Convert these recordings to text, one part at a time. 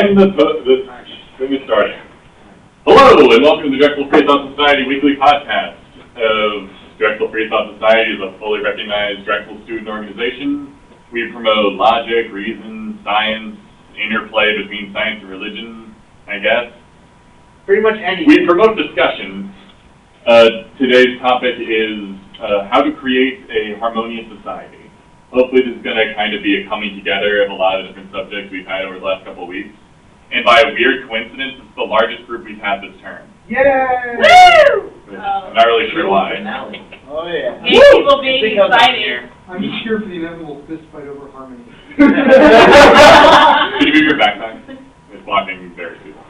And the thing is starting. Hello, and welcome to the Drexel Freethought Society weekly podcast. Drexel Freethought Society is a fully recognized Drexel student organization. We promote logic, reason, science, interplay between science and religion, I guess. Pretty much anything. We promote discussion. Today's topic is how to create a harmonious society. Hopefully this is going to kind of be a coming together of a lot of different subjects we've had over the last couple of weeks. And by a weird coincidence, it's the largest group we've had this term. Yay! Woo! I'm not really sure why. Oh, yeah. Yay, people being excited. I'm here for the inevitable fist fight over harmony. Can you move your backpack? It's blocking various people.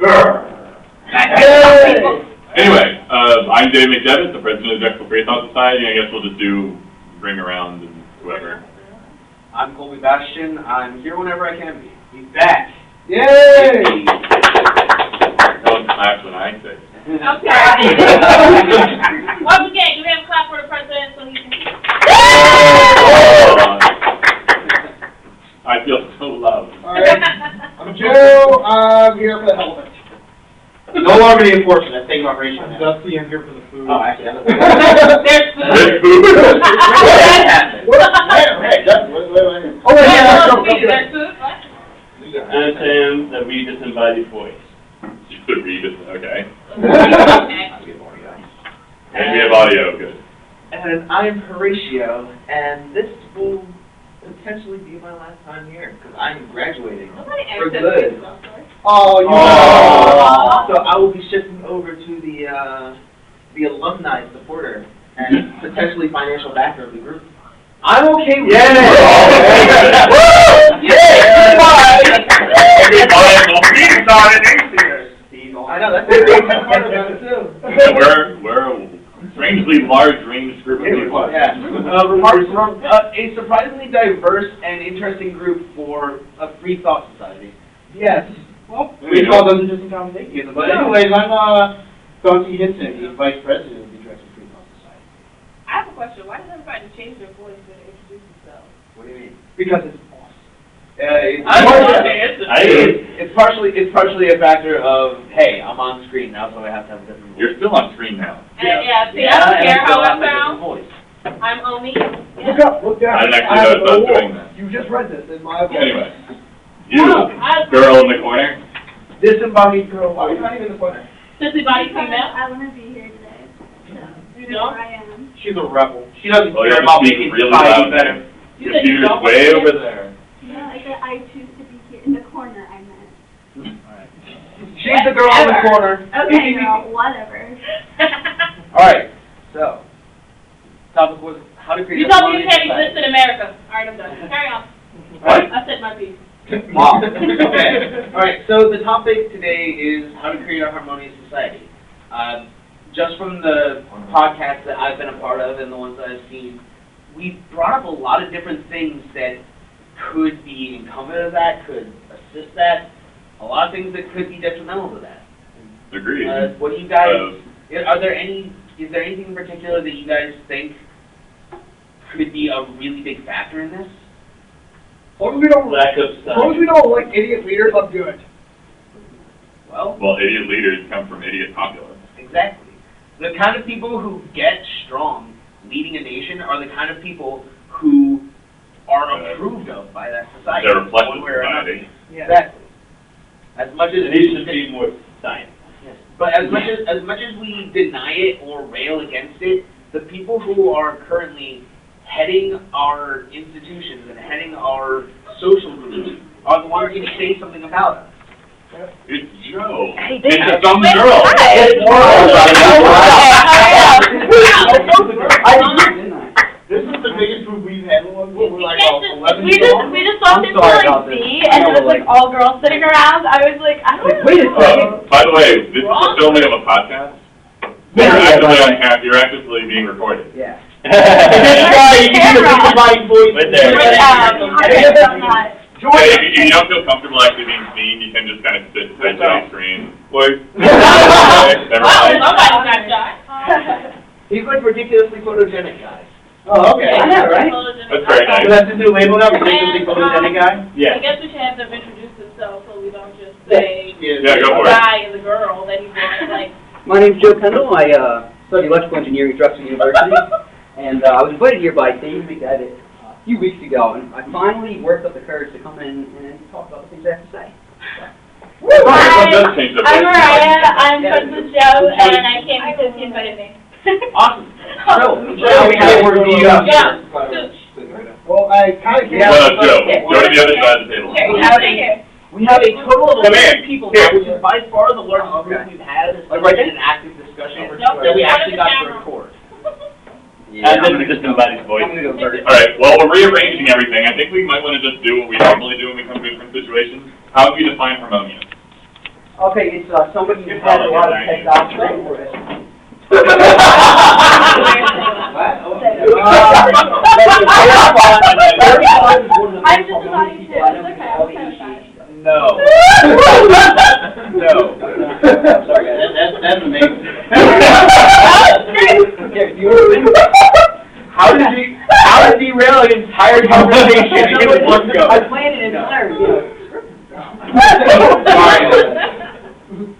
Anyway, I'm Dave McDevitt, the president of the Drexel Freethought Society. I guess we'll just do ring around and whoever. I'm Colby Bastian. I'm here whenever I can be. He's back. Yay! Don't clap when I say. Okay. Once again, you have a clap for the president so he can... I feel so loved. Alright, I'm Joe. I'm here for the hell of it. No longer the enforcement. That's taking operation I'm now. Dusty. I'm here for the food. Oh, actually, I'm There's food. Hey, Dusty, wait. Oh, wait, yeah, go. There's food. What? I'm Sam, the we disembodied voice. The read is okay. Okay. And we have audio, good. And I'm Horatio, and this will potentially be my last time here, because I'm graduating Nobody for answered good. this, I'm sorry. Oh, you So I will be shifting over to the alumni supporter and potentially financial backer of the group. I'm okay with Yeah! I know, that's a big part about it, too. We're a strangely large range group of people. Yeah. A surprisingly diverse and interesting group for a free thought society. Yes. Well, We all doesn't just accommodate you. But anyways, I'm Donkey Hinton, the vice president of the Drexel Freethought Society. I have a question. Why does everybody change their voice when they introduce themselves? What do you mean? Because it's awesome. It's partially a factor of, hey, I'm on screen now, so I have to have a different voice. You're still on screen now. Yeah, see, I don't care how I I sound. voice. I'm Omi. Look down. I didn't actually know I was doing that. You just read this in my voice. Anyway, you, girl in the corner. Disembodied girl. Why are you not even in the corner? Sissy body female. I want to be here today. You Here don't? I am. She's a rebel. She doesn't Oh, you care have to about speak making really society loud. better. Your computer's way over there. Yeah, I said I choose to be here in the corner. I meant. She's the girl in the corner. Okay, girl. Whatever. Alright, so, topic was how to create You a told me you harmonious can't exist in America. All right, I'm done. Carry on. What? I said my piece. Wow. Okay. Alright, so the topic today is how to create a harmonious society. Just from the podcasts that I've been a part of and the ones that I've seen, we brought up a lot of different things that could be incumbent of that, could assist that, a lot of things that could be detrimental to that. Agreed. What do you guys, is there anything in particular that you guys think could be a really big factor in this? As long as we don't, Lack of as long as we don't like idiot leaders, I'm good. Well, Idiot leaders come from idiot populists. exactly. The kind of people who get strong leading a nation are the kind of people who are approved of by that society. They're reflective one way or another. society. Yeah. Exactly. As much as It needs to be more science. But as much as we deny it or rail against it, the people who are currently heading our institutions and heading our social groups are the ones who can say something about us. It's Joe. Hey, It's a dumb girl. This is the biggest group we've had. We're like We just walked into like B, and it was like all girls sitting around. I was like, I don't know. By the way, this is the filming of a podcast. You're actively being recorded. Yeah. You can do the disembodied voice right there. Okay, if you don't feel comfortable actually being seen, you can just kind of sit on the screen. Wait. Never mind. Somebody got shot. He's like ridiculously photogenic, guys. Oh, okay. I know, right? That's very nice. So that's the new label now, ridiculously photogenic guy? I Yeah. guess we should have them introduce themselves so we don't just... say Yeah, go a for it. guy is a girl that he wants, like. My name's Joe Kendall. I study electrical engineering at Drexel University, and I was invited here by Dave McDevitt a few weeks ago, and I finally worked up the courage to come in and talk about the things I have to say. What does change the I'm voice? Mariah, I'm friends with Joe, and I came because he invited me. Awesome. So, Joe, we have more Yeah. Well, I kind of can't. Joe, go to the other side of the table. We have a total of Come 11 in. people now, which is by far the largest group we've had in an active discussion that we actually got to record. As if we just embodies voice. I'm going to go first. All right, well, we're rearranging everything. I think we might want to just do what we normally do when we come to different situations. How do we define harmonious? Okay, it's somebody who has a lot of testosterone. I'm just about you too. It's okay. I'll finish that. No. No. Sorry, guys. That's amazing. How did derail an entire conversation in one go? I planned it entirely, you know.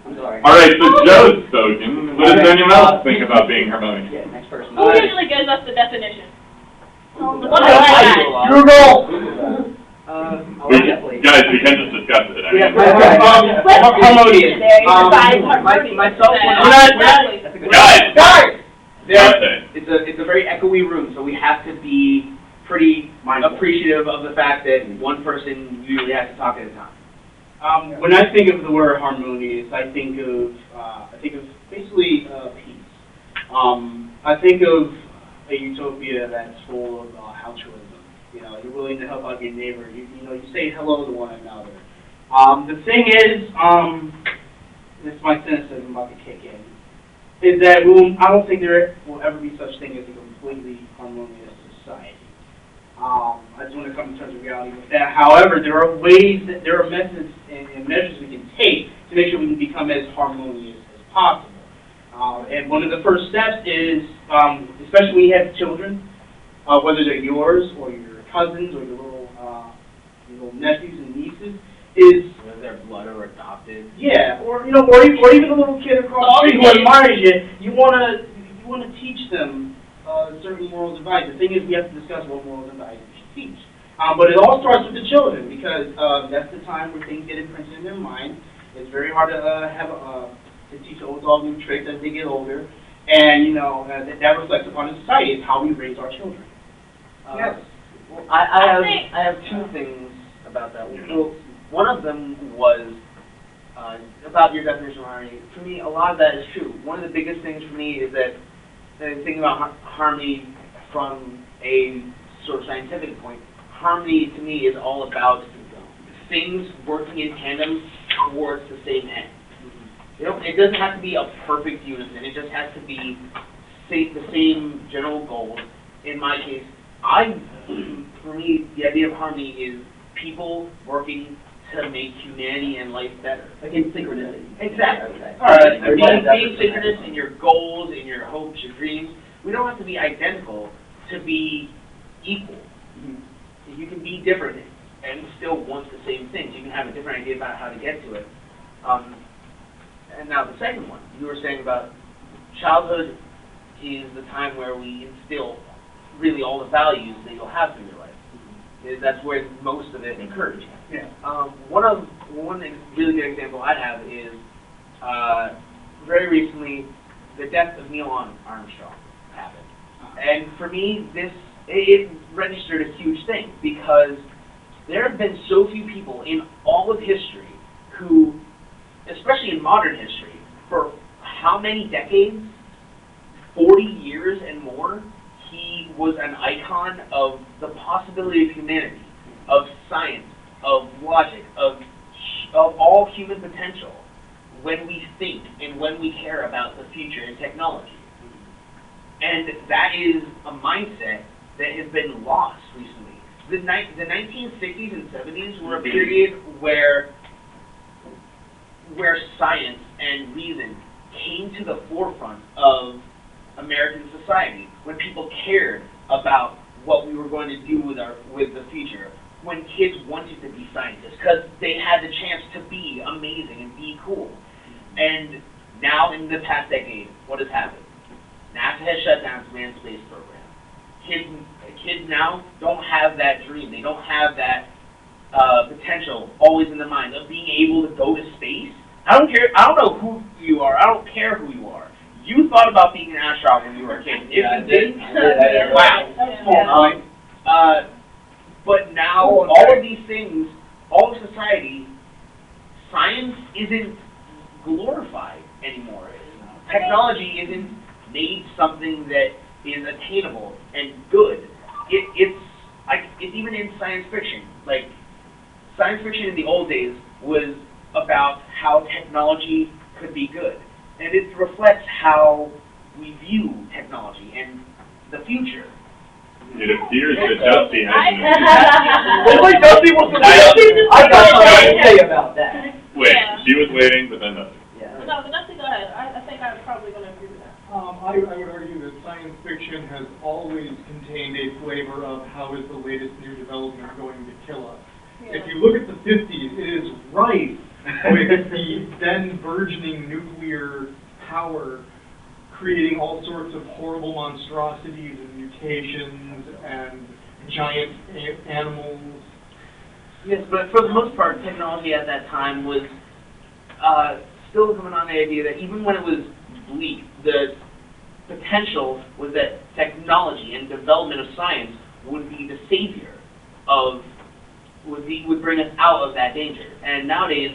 I'm sorry. All right, so Joe's spoken. What does anyone else think about being harmonious? Yeah, next person. Who usually gives us the definition? Google! Guys, we can just discuss it. I mean. Harmonious. Myself, Guys! It's a very echoey room, so we have to be pretty appreciative of the fact that one person usually has to talk at a time. When I think of the word harmonious, I think of basically peace. I think of a utopia that's full of altruism. You know, you're willing to help out your neighbor. You say hello to one another. The thing is, this is my cynicism about to kick in, is that I don't think there will ever be such thing as a completely harmonious society. I just want to come to terms with reality with that. However, there are methods and measures we can take to make sure we can become as harmonious as possible. And one of the first steps is, especially when you have children, whether they're yours or your cousins or your little nephews and nieces, is Whether they're blood or adopted. yeah, or even a little kid across the street who admires you. You want to teach them certain morals and values. The thing is, we have to discuss what morals and values we should teach. But it all starts with the children, because that's the time where things get imprinted in their mind. It's very hard to to teach old dog new tricks as they get older, and that reflects upon the society. It's how we raise our children. Yes. Well, I have two things about that. Well, one of them was about your definition of harmony. For me, a lot of that is true. One of the biggest things for me is that thinking about harmony from a sort of scientific point, harmony to me is all about things working in tandem towards the same end. It doesn't have to be a perfect unison. It just has to be the same general goals. In my case, for me, the idea of harmony is people working to make humanity and life better. Like in synchronicity. Exactly. Okay. All right. Being synchronous in your goals, in your hopes, your dreams. We don't have to be identical to be equal. Mm-hmm. You can be different and still want the same things. You can have a different idea about how to get to it. And now the second one, you were saying about childhood is the time where we instill really all the values that you'll have through your life. That's where most of it occurs. Yeah. One really good example I have is very recently the death of Neil Armstrong happened, and for me it registered a huge thing, because there have been so few people in all of history who, especially in modern history, for how many decades, 40 years and more, he was an icon of the possibility of humanity, of science, of logic, of all human potential when we think and when we care about the future and technology. And that is a mindset that has been lost recently. The 1960s and 70s were a period where science and reason came to the forefront of American society, when people cared about what we were going to do with the future. when kids wanted to be scientists because they had the chance to be amazing and be cool. And now in the past decade, what has happened? NASA has shut down its manned space program. Kids now don't have that dream. They don't have that potential always in their mind of being able to go to space. I don't care. I don't know who you are. I don't care who you are. You thought about being an astronaut when you were a kid. If you didn't, wow. But now, all of these things, all of society, science isn't glorified anymore. Technology isn't made something that is attainable and good. It's even in science fiction. Like, science fiction in the old days was about how technology could be good. And it reflects how we view technology and the future. It appears that Dusty has an Wait, Dusty wants to I got something to say about that. Wait, she was waiting, but then nothing. Yeah. No, but Dusty, go ahead. I think I'm probably going to agree with that. I would argue that science fiction has always contained a flavor of how is the latest new development going to kill us. Yeah. If you look at the 50s, it is rife with the then burgeoning nuclear power creating all sorts of horrible monstrosities and mutations and giant animals. Yes, but for the most part, technology at that time was still coming on the idea that even when it was bleak, the potential was that technology and development of science would be the savior of, would bring us out of that danger. And nowadays,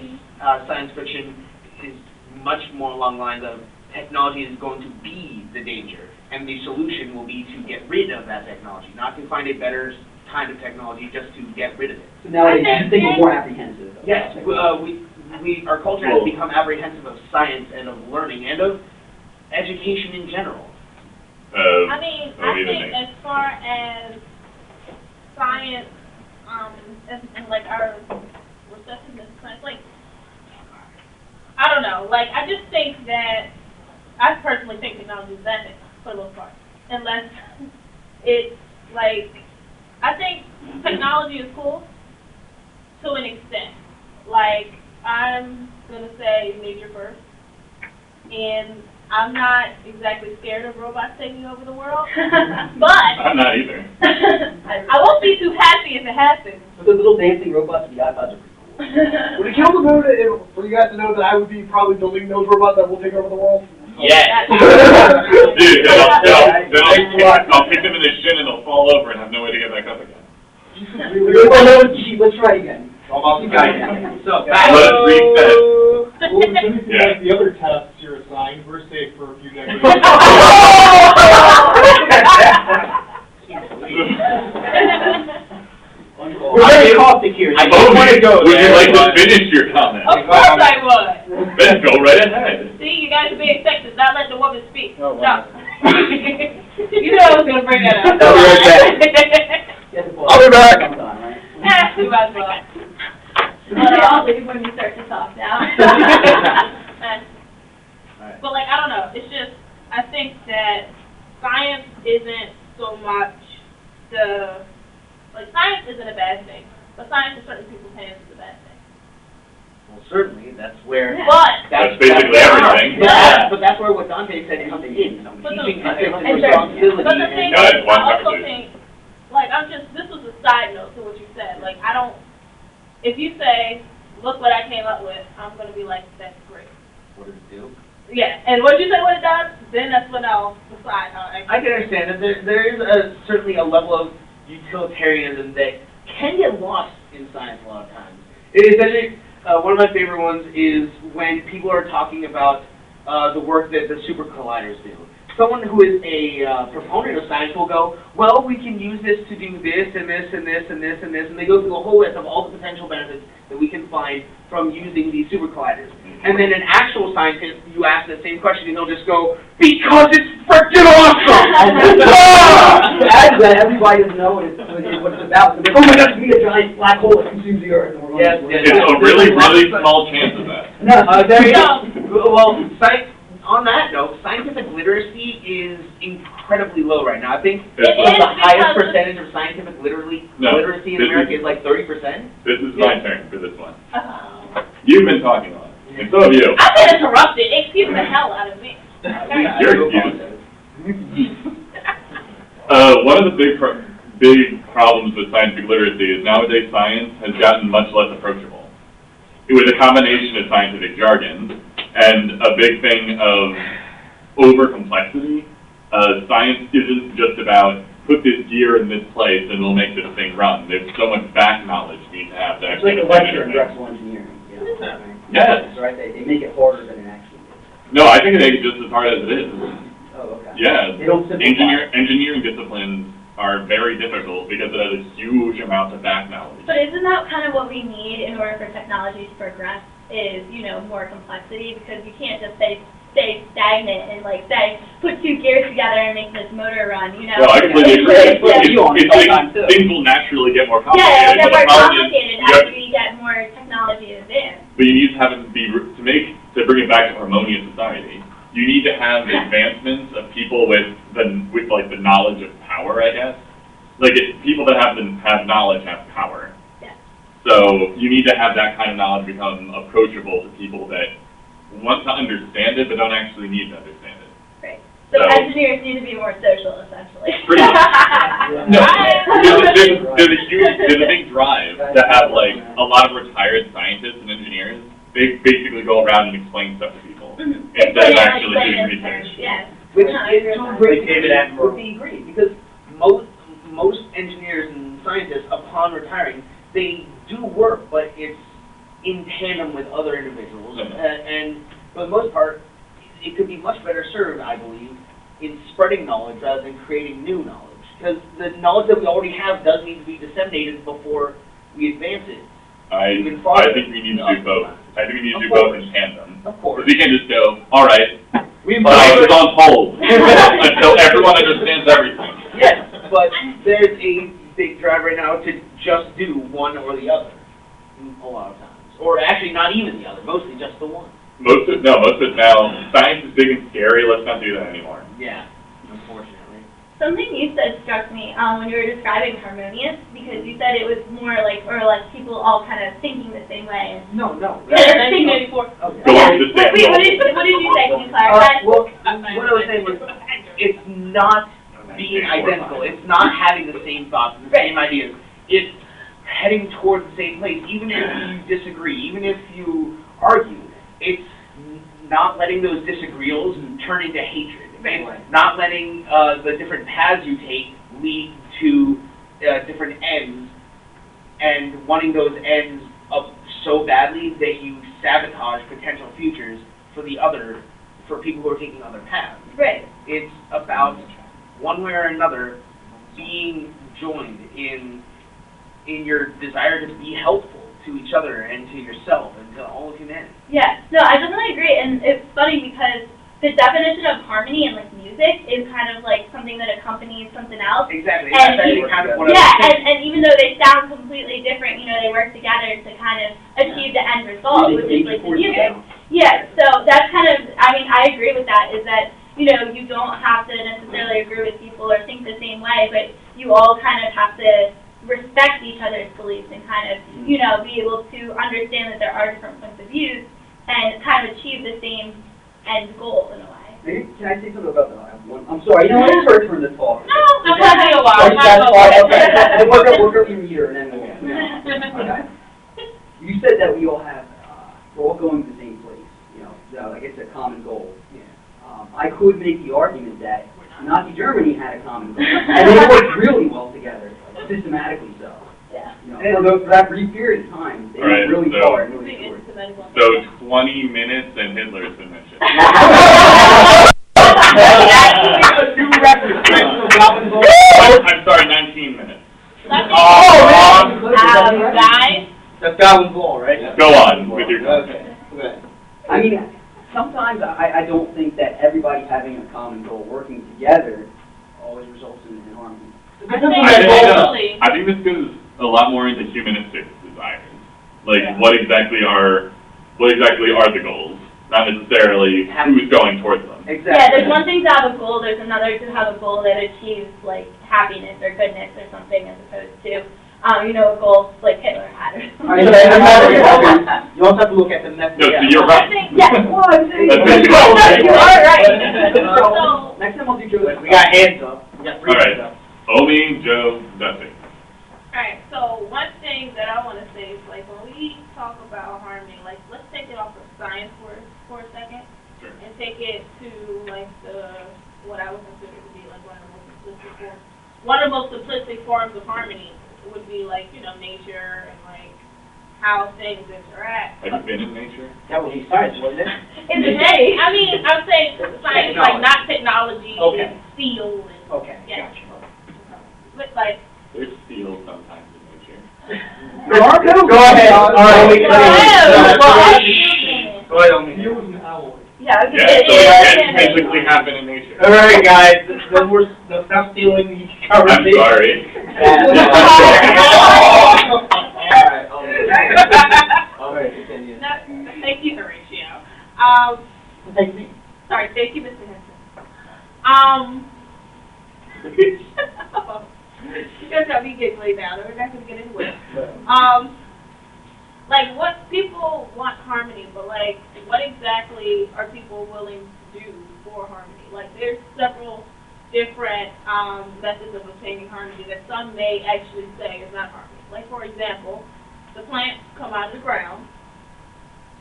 science fiction is much more along the lines of technology is going to be the danger, and the solution will be to get rid of that technology, not to find a better kind of technology, just to get rid of it. So nowadays, you think we're more apprehensive. Yes, our culture has become apprehensive of science and of learning and of education in general. I think as far as science, and like our receptiveness to science, like, I don't know, like, I just think that, I personally think technology is bad for the most part, unless it's, like, I think technology is cool to an extent. Like, I'm going to say nature first, and I'm not exactly scared of robots taking over the world, but I'm not either. I won't be too happy if it happens. But the little dancing robots and the iPods are pretty cool. Would it kill the mood for you guys to know that I would be probably building those robots that will take over the world? Yeah. Dude, I'll kick them in the shin and they'll fall over and have no way to get back up again. Let's try again. You got it. So, Let's reset. Well, if anything like the other tests you're assigned, we're safe for a few decades. We're very caustic here. I don't want to go. Would you like to finish your comment? Of course I would. Then go right ahead. See, you guys are being sexist, not letting the woman speak. Oh, wow. No. You know I was going to bring that up. I'll be right back. I'll be back. Sometime, right? You might as well. I'll leave when you start to talk now. But, like, I don't know. It's just, I think that science isn't so much science isn't a bad thing. But science in certain people's hands is a bad thing. Well, certainly, that's where... But... That's basically everything. But that's where what Dante said comes in. Teaching ethics and responsibility. But the thing is, I also think, like, this was a side note to what you said. Like, if you say, look what I came up with, I'm going to be like, that's great. What does it do? Yeah, and what you say what it does, then that's when I'll decide how I can understand that there is certainly a level of utilitarianism that can get lost in science a lot of times. It is actually, one of my favorite ones is when people are talking about the work that the super colliders do. Someone who is a proponent of science will go, well, we can use this to do this and this and this and this and this, and they go through a whole list of all the potential benefits that we can find from using these super colliders. And then an actual scientist, you ask the same question, and he'll just go, because it's freaking awesome! To add to that, everybody doesn't know what it's about. Oh my God, it's going to be a giant black hole that consumes the Earth. It's a really, really small chance of that. No, there you go. Well, on that note, scientific literacy is incredibly low right now. I think It the is highest because- percentage of scientific literacy in this America is- is like 30%. This is my turn for this one. Oh. You've been talking a lot, and so have you. I've been interrupted. Excuse the hell out of me. You're excused. One of the big problems with scientific literacy is nowadays science has gotten much less approachable. With a combination of scientific jargon and a big thing of over-complexity, science isn't just about put this gear in this place and we'll make this thing run. There's so much back knowledge you need to have to It's like a actually lecture in understand Drexel Engineering. Yeah. Yes. Right, they make it harder than it actually is. No, I think it ain't just as hard as it is. Oh, okay. Yeah. They don't simplify. Engineering disciplines are very difficult because it has a huge amount of back knowledge. But isn't that kind of what we need in order for technology to progress is, you know, more complexity? Because you can't just stay stagnant and like say, put two gears together and make this motor run, you know? Well, I completely agree. Yeah. Things will naturally get more Yeah, complicated. it'll get but the more problem is complicated you as have- we get more technology advanced. But you need to have it be, to bring it back to harmonious society, you need to have advancements of people with like the knowledge of power, I guess. Like people that have knowledge have power. Yeah. So you need to have that kind of knowledge become approachable to people that want to understand it but don't actually need to understand it. Right. So So- engineers need to be more social, essentially. Pretty much. No, there's a big drive to have like a lot of retired scientists and engineers. They basically go around and explain stuff to people instead of actually doing research. Yes. Which No, I is agree to with a that. great David degree Attenborough. would be great, because most engineers and scientists, upon retiring, they do work, but it's in tandem with other individuals. Mhm. And for the most part, it could be much better served, I believe, in spreading knowledge rather than creating new knowledge. Because the knowledge that we already have does need to be disseminated before we advance it. I think we need to do both. I think we need to do both in tandem. Of course. Because we can't just go, all right, We've science is on hold until everyone understands everything. Yes, but there's a big drive right now to just do one or the other, a lot of times. Or actually not even the other, mostly just the one. Most of it now, science is big and scary, let's not do that anymore. Yeah, unfortunately. Something you said struck me when you were describing Harmonious, because you said it was more like, or less people all kind of thinking the same way. No, no. Yeah, they're thinking before. Okay. Go on to the Wait, stand. what did you say? Can you clarify? Well, what I was saying was, it's not being identical. It's not having the same thoughts, the same ideas. It's heading towards the same place, even if you disagree, even if you argue. It's not letting those disagreeals turn into hatred. It's not letting the different paths you take lead to different ends, and wanting those ends up so badly that you sabotage potential futures for people who are taking other paths. Right. It's about, one way or another, being joined in your desire to be helpful to each other and to yourself and to all of humanity. Yeah, no, I definitely agree, and it's funny because the definition of harmony in like music is kind of like something that accompanies something else. Exactly. And That's actually kind of what I was Yeah, saying. and even though they sound completely different, you know, they work together to kind of achieve the end result, which is like the music. Yeah, so that's kind of, I mean, I agree with that, is that, you know, you don't have to necessarily agree with people or think the same way, but you all kind of have to respect each other's beliefs and kind of, you know, be able to understand that there are different points of views and kind of achieve the same end goal in a way. Can I say something about that? I'm sorry, you know, it's your turn to talk. No, I'm letting you Oh, that's fine, okay. We'll work up your meter and then we'll, okay. You said that we all have, we're all going to the same place, you know, so like it's a common goal. Yeah. I could make the argument that Nazi Germany had a common goal, and they worked really well together, systematically so. Yeah. You know, for that brief period of time, they All right, worked really so- hard, really short. So 20 minutes and Hitler's been mentioned. I'm sorry, 19 minutes. Guys? That's Godwin's law, right? Go on with your Okay. I mean, sometimes I don't think that everybody having a common goal, working together, always results in harmony. I think this goes a lot more into humanistic desires. Like, what exactly are the goals? not necessarily who's going towards them. Exactly. Yeah, there's one thing to have a goal, there's another to have a goal that achieves, like, happiness or goodness or something, as opposed to, you know, a goal like Hitler had or All right, something. you also have to look at the method. No, so you're right. Yes, well, I'm saying. That's what You are right. So, next time I'll do Joe. We got hands up. We got three All right. hands up. Omi, Joe, Dusty. Alright, so one thing that I want to say is, like, when we talk about harmony, like, let's take it off of science for a second, Sure. and take it to, like, what I would consider to be, like, one of the most simplistic forms of harmony would be, like, you know, nature and, like, how things interact. Have you been in nature? That was science, wasn't it? In the day, I mean, I'm saying science, like, not technology Okay. and steel and, Okay, yeah. gotcha. But, like, There's steel sometimes in nature. There are no. Go ahead. All right. Go ahead. Go ahead, Omi. Steel is an alloy. yeah, Yeah, so it can physically happen in nature. All right, guys. No, stop stealing the I'm conversation. sorry. All right, continue. Thank you, Horatio. Thank me. Sorry, thank you, Mr. Henson. You guys got me giggling now, we're not gonna get into it. Like, what people want harmony, but like, what exactly are people willing to do for harmony? Like, there's several different, methods of obtaining harmony that some may actually say is not harmony. Like, for example, the plants come out of the ground,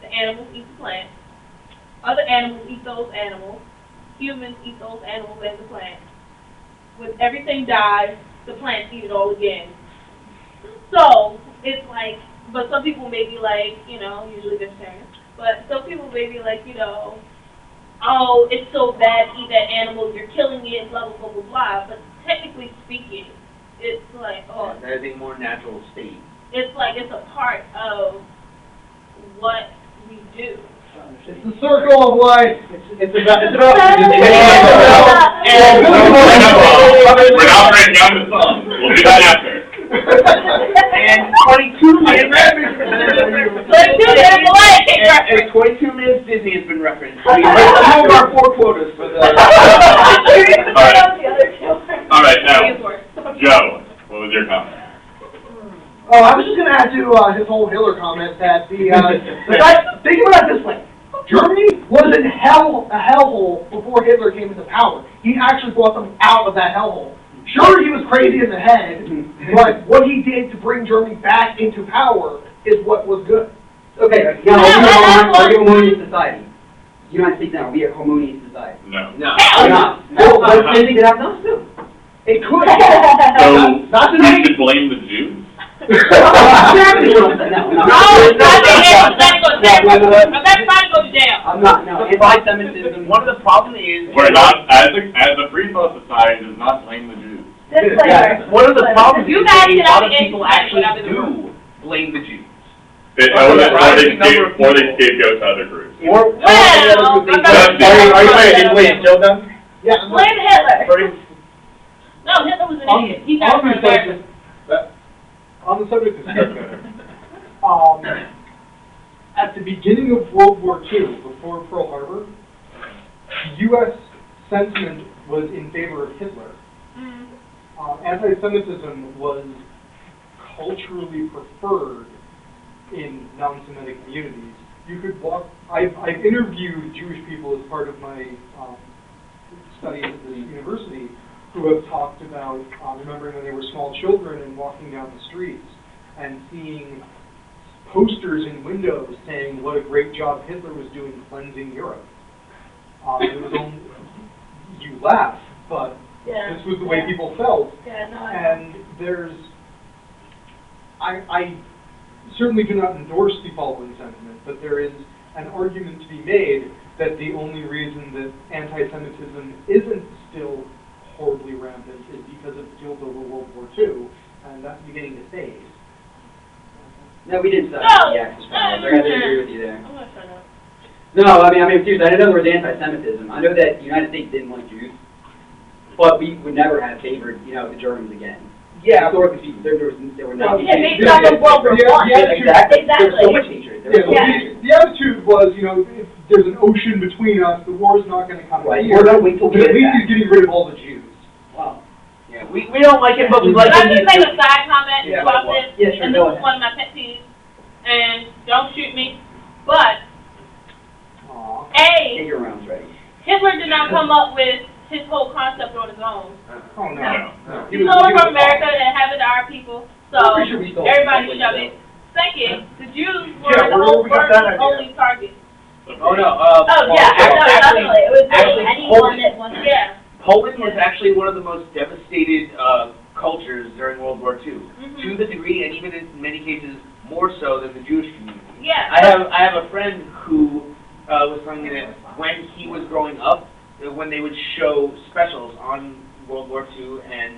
the animals eat the plants, other animals eat those animals, humans eat those animals and the plants. When everything dies, the plants eat it all again. So, it's like, but some people may be like, you know, usually vegetarian, but some people may be like, you know, oh, it's so bad to eat that animal, you're killing it, blah, blah, blah, blah, blah. But technically speaking, it's like, oh, That is a more natural state. it's like it's a part of what we do. It's the circle of life. It's about. We're not breaking down the song. We'll do that after. And 22 minutes. And 22 minutes Disney has been referenced. We have our 4 quotas for the. All right, now, Joe, what was your comment? Oh, I was just going to add to his whole Hitler comment that the guy, think about it this way. Germany was in a hellhole before Hitler came into power. He actually brought them out of that hellhole. Sure, he was crazy in the head, but what he did to bring Germany back into power is what was good. Okay, now we're a harmonious society. United States now, we are a harmonious society. No. No. We're not. No, but the same thing that happened to us too. It could. So, Not we tonight. should blame the Jews? Exactly what I'm saying. No, No, I think everybody's about to go to jail. I'm not, no, anti-Semitism. One of the problems is. We're not, as a free thought society, does not blame the Jews. Yeah. One of the problems You is guys that a get lot out of the people internet actually without the do blame the Jews. Or they Rising number of scapegoat to other groups. Or Well, I'm not- are you trying to inflate Joe then? Yeah. Blame Hitler. No, Hitler was an idiot. He got On for the America. on the subject of scapegoating, at the beginning of World War II, before Pearl Harbor, U.S. sentiment was in favor of Hitler. Anti-Semitism was culturally preferred in non-Semitic communities. You could walk. I've interviewed Jewish people as part of my studies at this university, who have talked about remembering when they were small children and walking down the streets and seeing posters in windows saying what a great job Hitler was doing cleansing Europe. It was only, you laugh, but this was the way people felt. Yeah, no, And I certainly do not endorse the following sentiment, but there is an argument to be made that the only reason that anti-Semitism isn't still horribly rampant is because it spilled over World War II, and that's beginning to fade. No, we didn't study No. the Axis problems. I gotta agree with you there. I'm not trying to. No, I mean, seriously, I didn't know there was anti-Semitism. I know that the United States didn't like Jews, but we would never have favored, the Germans again. Yeah. Historically speaking, there were not. Yeah, based off of World War I. Exactly. There was so Exactly. much hatred. There Yeah, was so much hatred. the attitude was, if there's an ocean between us, the war's not gonna come Right, here. we're gonna wait till we But at get least back. he's getting rid of all the Jews. Wow. Yeah, we don't like him, but we like Can I him. just make a side comment Yeah, about what? this? Yeah, sure, And go this is ahead. one of my pet peeves, and don't shoot me, but, Aw. A, Get your rounds ready. Hitler did not come up with his whole concept on his own. Oh, no. No. He stole it from America and have it to our people, so I'm pretty sure we stole it from everybody someplace shove it. Second, the Jews were Yeah, the where whole we got that idea? only target. Oh, no, Oh, yeah, no, actually, definitely, it was actually, anyone Poland- that wanted. Yeah. Poland was actually one of the most devastated cultures during World War II, Mhm. to the degree, and even in many cases, more so than the Jewish community. Yeah. I have a friend who was telling me that when he was growing up, when they would show specials on World War II and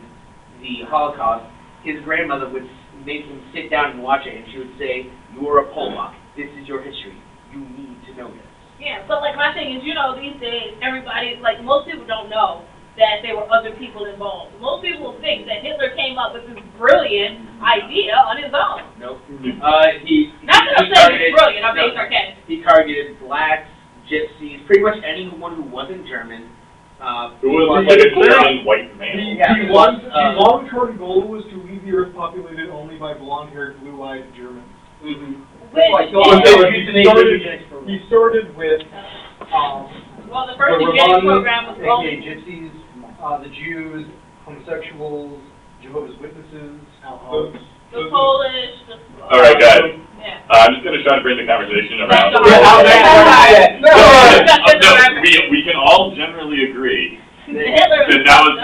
the Holocaust, his grandmother would make him sit down and watch it, and she would say, "You are a Polak. This is your history. You need to know this." Yeah, but like my thing is, you know, these days, everybody, like most people don't know that there were other people involved. Most people think that Hitler came up with this brilliant idea on his own. Nope. Mhm. Not that I'm saying it's brilliant, I'm being sarcastic. He targeted blacks, gypsies, pretty much anyone who wasn't German. Who was like a German white man. The long-term goal was to leave the Earth populated only by blonde-haired, blue-eyed Germans. Mm-hmm. Which Like, is, He started with, well, the the first eugenics Romani, program was aka only, gypsies, the Jews, homosexuals, Jehovah's Witnesses, the Polish, the. All right, guys. Yeah. I'm just gonna try to bring the conversation around. Back to No, we can all generally agree Hitler that was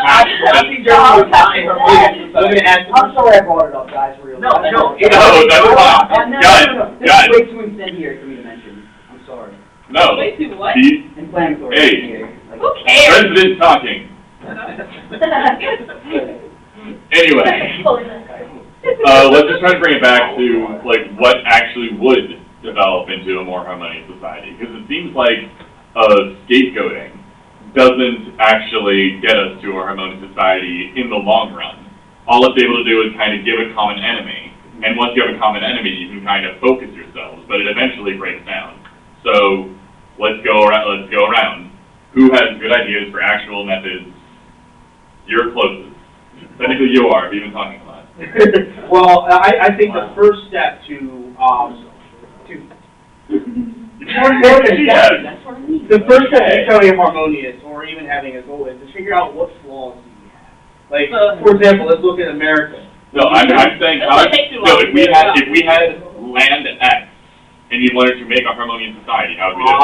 I'm sorry I brought it up, guys, really. No, No, that's fine. Guys, This guys. is way too incendiary for me to mention. I'm sorry. No. Wait, to what? The Inflammatory. Hey. Incendiary. Like- Who cares? president talking. Anyway, let's just try to bring it back to like what actually would develop into a more harmonious society, because it seems like scapegoating doesn't actually get us to a harmonious society in the long run. All it's able to do is kind of give a common enemy, and once you have a common enemy, you can kind of focus yourselves, but it eventually breaks down. So let's go around. Who has good ideas for actual methods? You're closest. Technically you are, we've been talking a lot. Well, I think the first step to Yes. the first step to becoming harmonious, or even having a goal, is to figure out what flaws do you have. Like, for example, let's look at America. No, I'm saying, That's gonna take too long. if we had land X, and you wanted to make a harmonious society, how would we do it?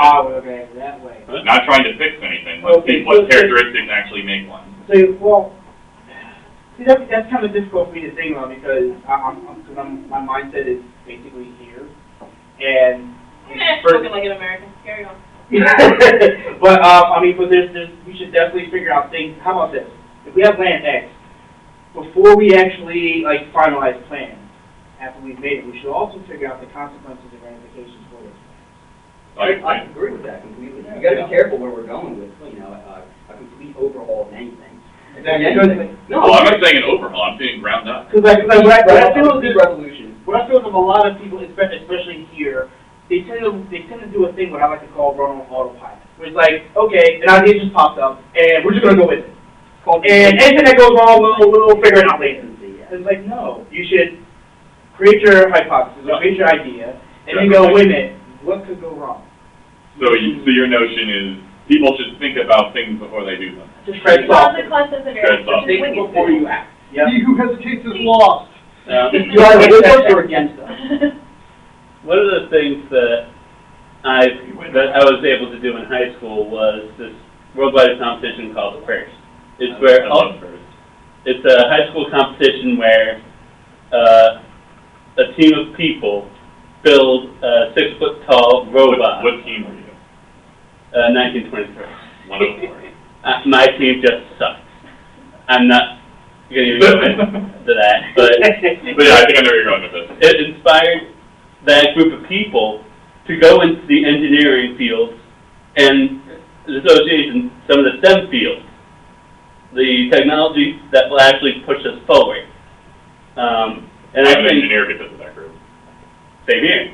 Okay, that way. Not trying to fix anything, let's see Okay, what so- characteristics actually make one. So, well, see, that's kind of difficult for me to think about because my mindset is basically here, and Spoken like an American, carry on. but I mean, but we should definitely figure out things. How about this? If we have plan X, before we actually like finalize plans, after we've made it, we should also figure out the consequences and ramifications for it. I agree with that completely. You gotta be careful where we're going with, you know, a complete overhaul of anything. Well, I'm not saying an overhaul, I'm saying ground up. Because what I feel is revolution. what I feel is of a lot of people, especially here, they tend to do a thing what I like to call run on autopilot. Where it's like, okay, an idea just popped up, and we're just gonna go with it. And anything that goes wrong, we'll figure it out later. It's like, no, you should create your hypothesis, or create your idea, and then go, wait a minute, what could go wrong? So your notion is, people should think about things before they do them. Just tread soft. Consequences and Tread soft. Think before you act. Yep. He who hesitates is lost. You either with us or against us. One of the things that I was able to do in high school was this worldwide competition called the First. It's where it's a high school competition where a team of people build a 6-foot-tall robot. What team are you? 1923. 104. My team just sucks. I'm not going to even go into that, but But yeah, I think I know where you're going with this. it inspired that group of people to go into the engineering fields and the association, some of the STEM fields, the technology that will actually push us forward. And I I'm an think, engineer because of that group. same here.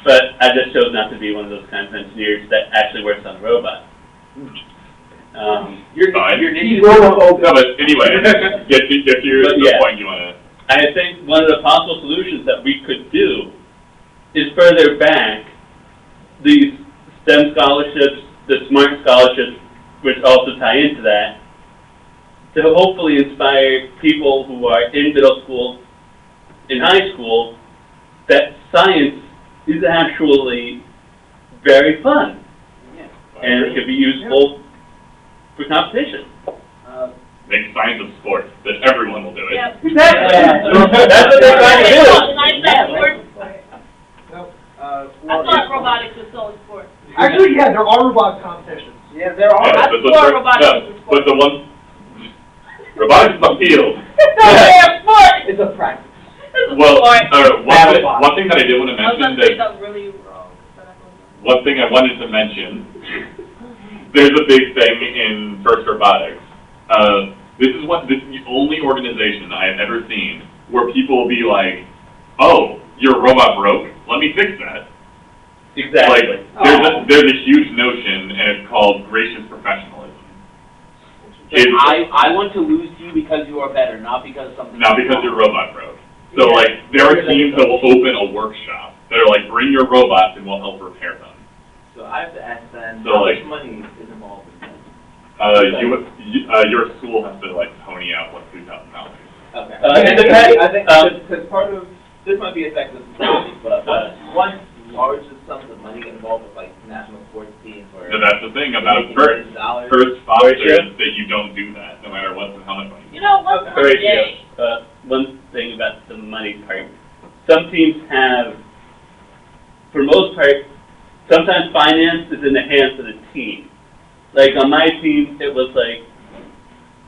But I just chose not to be one of those kinds of engineers that actually works on a robot. You're Fine. niche. No, but anyway, get to the yeah. point you wanna. I think one of the possible solutions that we could do is further back these STEM scholarships, the SMART scholarships, which also tie into that, to hopefully inspire people who are in middle school, in high school, that science is actually very fun. Yeah. And it could be useful for competition. Make science a sport, that everyone will do it. Yep. That's what they're trying to do. I thought robotics was still a sport. Actually, yeah, there are robotics competitions. Yeah, there are. Yeah, I thought robotics was a sport. but the one, robotics is a field. It's not really a sport. It's a practice. It's a Well, sport. one thing that I did want to I was mention, gonna say that something really wrong, but I don't know. one thing I wanted to mention, there's a big thing in FIRST Robotics. This is the only organization I have ever seen where people will be like, "Oh, your robot broke. Let me fix that." Exactly. Like, there's a huge notion, and it's called gracious professionalism. I want to lose to you because you are better, not because something. Not because your robot broke. So like, there are teams that will open a workshop that are like, bring your robots and we'll help repair them. So I have to ask then, So, how like, much money is involved in this? Your school has to like pony out like $3,000. Okay. It depends. I think, because part of, this might be effective, but one large sums of money involved with like national sports teams or. So that's the thing about $1 FIRST. million. FIRST fosters that you don't do that, no matter what, how much money. You know, what's Very one day? true. One thing about the money part, some teams have, for most part, sometimes finance is in the hands of the team. Like on my team, it was like,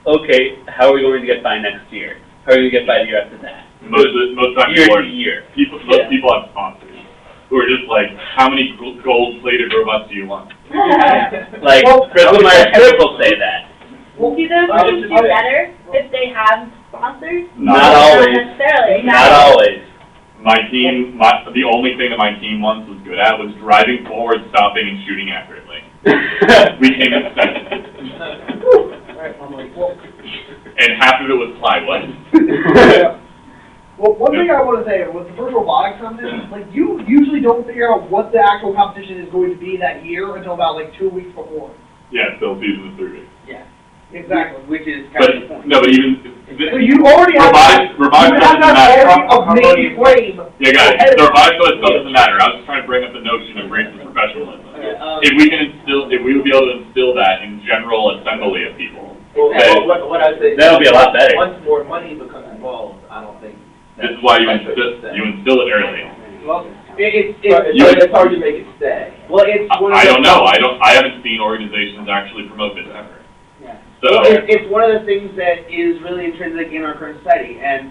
okay, how are we going to get by next year? How are we going to get by the year after that? Most times Year to year. most people have sponsors who are just like, how many gold-plated robots do you want? Like, Crystal Myers Squibb will say that. Do those teams do better if they have sponsors? Not always. Not necessarily. Not always. My team, the only thing that my team once was good at was driving forward, stopping, and shooting accurately. We came in second. And half of it was plywood. Well, one thing I want to say, with the first robotics competition, like, you usually don't figure out what the actual competition is going to be that year until about, like, 2 weeks before. Yeah, still season is 3 weeks. Yeah. Exactly. Which is kind of the point. No, but even, So you already have robotics you have doesn't that matter. already a main frame. Yeah, guys, the robotics stuff doesn't matter. I was just trying to bring up the notion of gracious professionalism. If we would be able to instill that in general assembly of people. Well, what I say. That'll be a lot better. Once more money becomes involved, I don't think. This is why you instill it early. Well, It's hard to make it stay. well, it's one of I the- don't know. I haven't seen organizations actually promote this ever. Yeah. So, Well, it's one of the things that is really intrinsic in our current society, and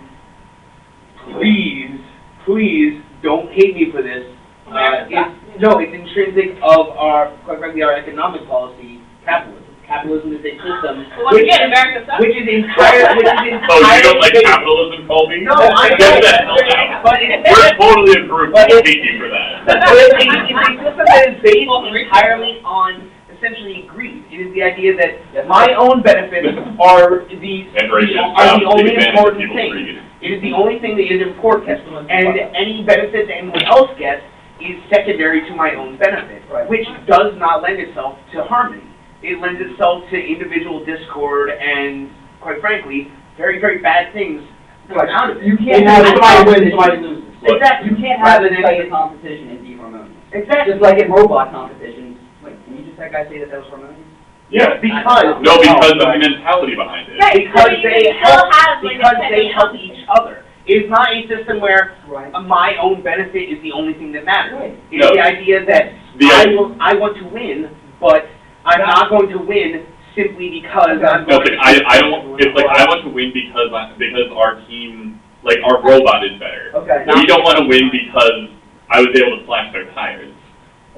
please don't hate me for this. It's intrinsic of our, quite frankly, our economic policy, capitalism. Capitalism is a system Once again, America sucks. which is entirely oh, you don't like capitalism, Colby? No, I Get don't. that hell out. But it's We're totally a group But that it's- hate you for that. But it's a system that is based entirely on essentially greed. It is the idea that my own benefits are And gracious, the only take advantage of important people's thing. greed. It is the only thing that is important, and any benefit that anyone else gets is secondary to my own benefit, which does not lend itself to harmony. It lends itself to individual discord and, quite frankly, very, very bad things come out of it. You can't have somebody win and somebody loses. Exactly. You can't have Rather this than type of competition and be harmonious. Exactly. Just like in robot competitions. Wait, can you just that guy say that was harmonious? Yeah. Because No, because of the mentality behind it. Right, because so you they can still help have, like, because a they help technical each other. It's not a system where Right. my own benefit is the only thing that matters. Right. It's No. the idea that I want to win, but I'm not going to win simply because I'm No, going it's like, I don't, it's like, I want to win because our team, like, our robot is better. Okay. We don't want to win because I was able to slash their tires.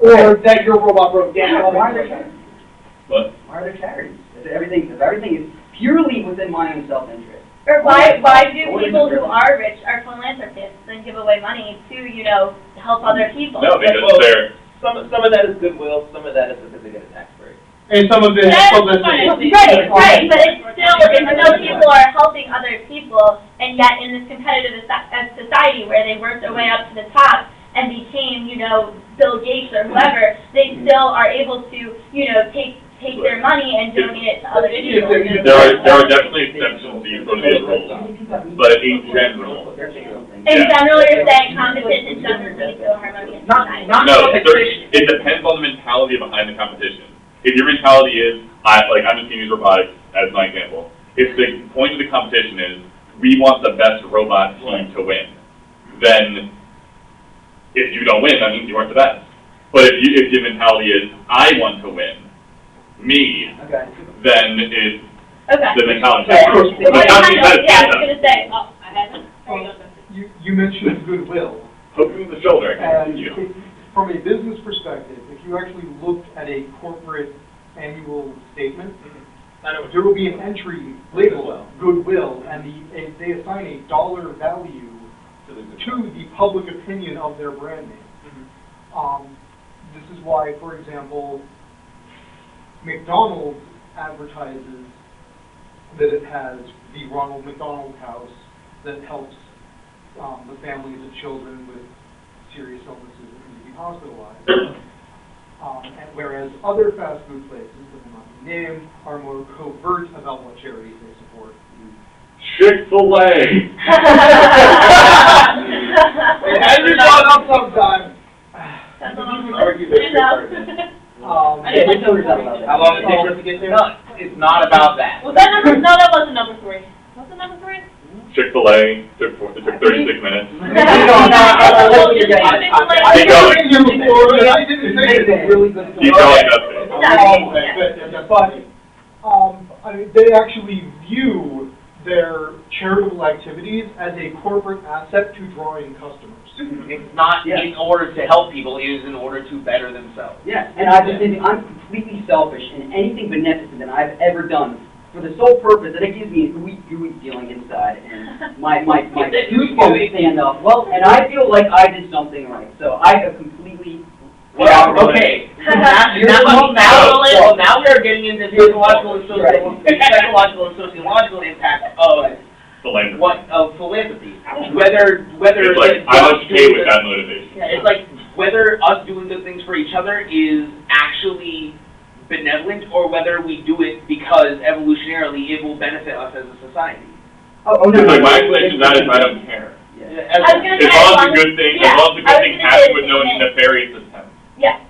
Or that your robot broke down. Yeah, why are there charities? But, Why are there charities? If everything is purely within my own self-interest. Or why do people who are rich, are philanthropists, and give away money to, help other people? No, because they're, Some of that is goodwill, some of that is because they get a tax break. And some of it, That's publicity. Right, but it's still people are helping other people, and yet in this competitive society where they worked their way up to the top and became, Bill Gates or whoever, they still are able to, take their money and donate it to other people. there are definitely exceptions to these sort of rules, but in general, In general, you're saying competition doesn't lead to a harmonious society. no, it depends on the mentality behind the competition. If your mentality is, I'm just going to use robotics as my example. If the point of the competition is, we want the best robot team to win, then if you don't win, that means you aren't the best. But if your mentality is, I want to win, me, then it's the mentality. I was going to say, I had You mentioned goodwill. Poke me in the shoulder. And from a business perspective, if you actually looked at a corporate annual statement, there will be an entry labeled goodwill, and they assign a dollar value to the public opinion of their brand name. This is why, for example, McDonald's advertises that it has the Ronald McDonald House that helps the families of children with serious illnesses that need to be hospitalized. And whereas other fast food places that will not be named are more covert about what charities they support. Chick-fil-A. It has been brought up sometime. Argue this part. How long did it take us to get there? No, it's not about that. Was that number, no, that wasn't number 3. Was it number 3? Chick-fil-A took 36 minutes. They actually view their charitable activities as a corporate asset to draw in customers. It's not in order to help people, it is in order to better themselves. Yeah, and I'm completely selfish in anything beneficent that I've ever done for the sole purpose that it gives me a gooey feeling inside, and my goosebumps stand up. Well, and I feel like I did something right, so I have completely. Well, okay. Now we are getting into psychological and sociological impact of philanthropy. Whether it's like I'm okay with that motivation. It's like whether us doing good things for each other is actually benevolent, or whether we do it because evolutionarily it will benefit us as a society. Like my explanation of that is I don't care. Yeah. As long as the good thing, happens with no nefarious attempt. Yeah.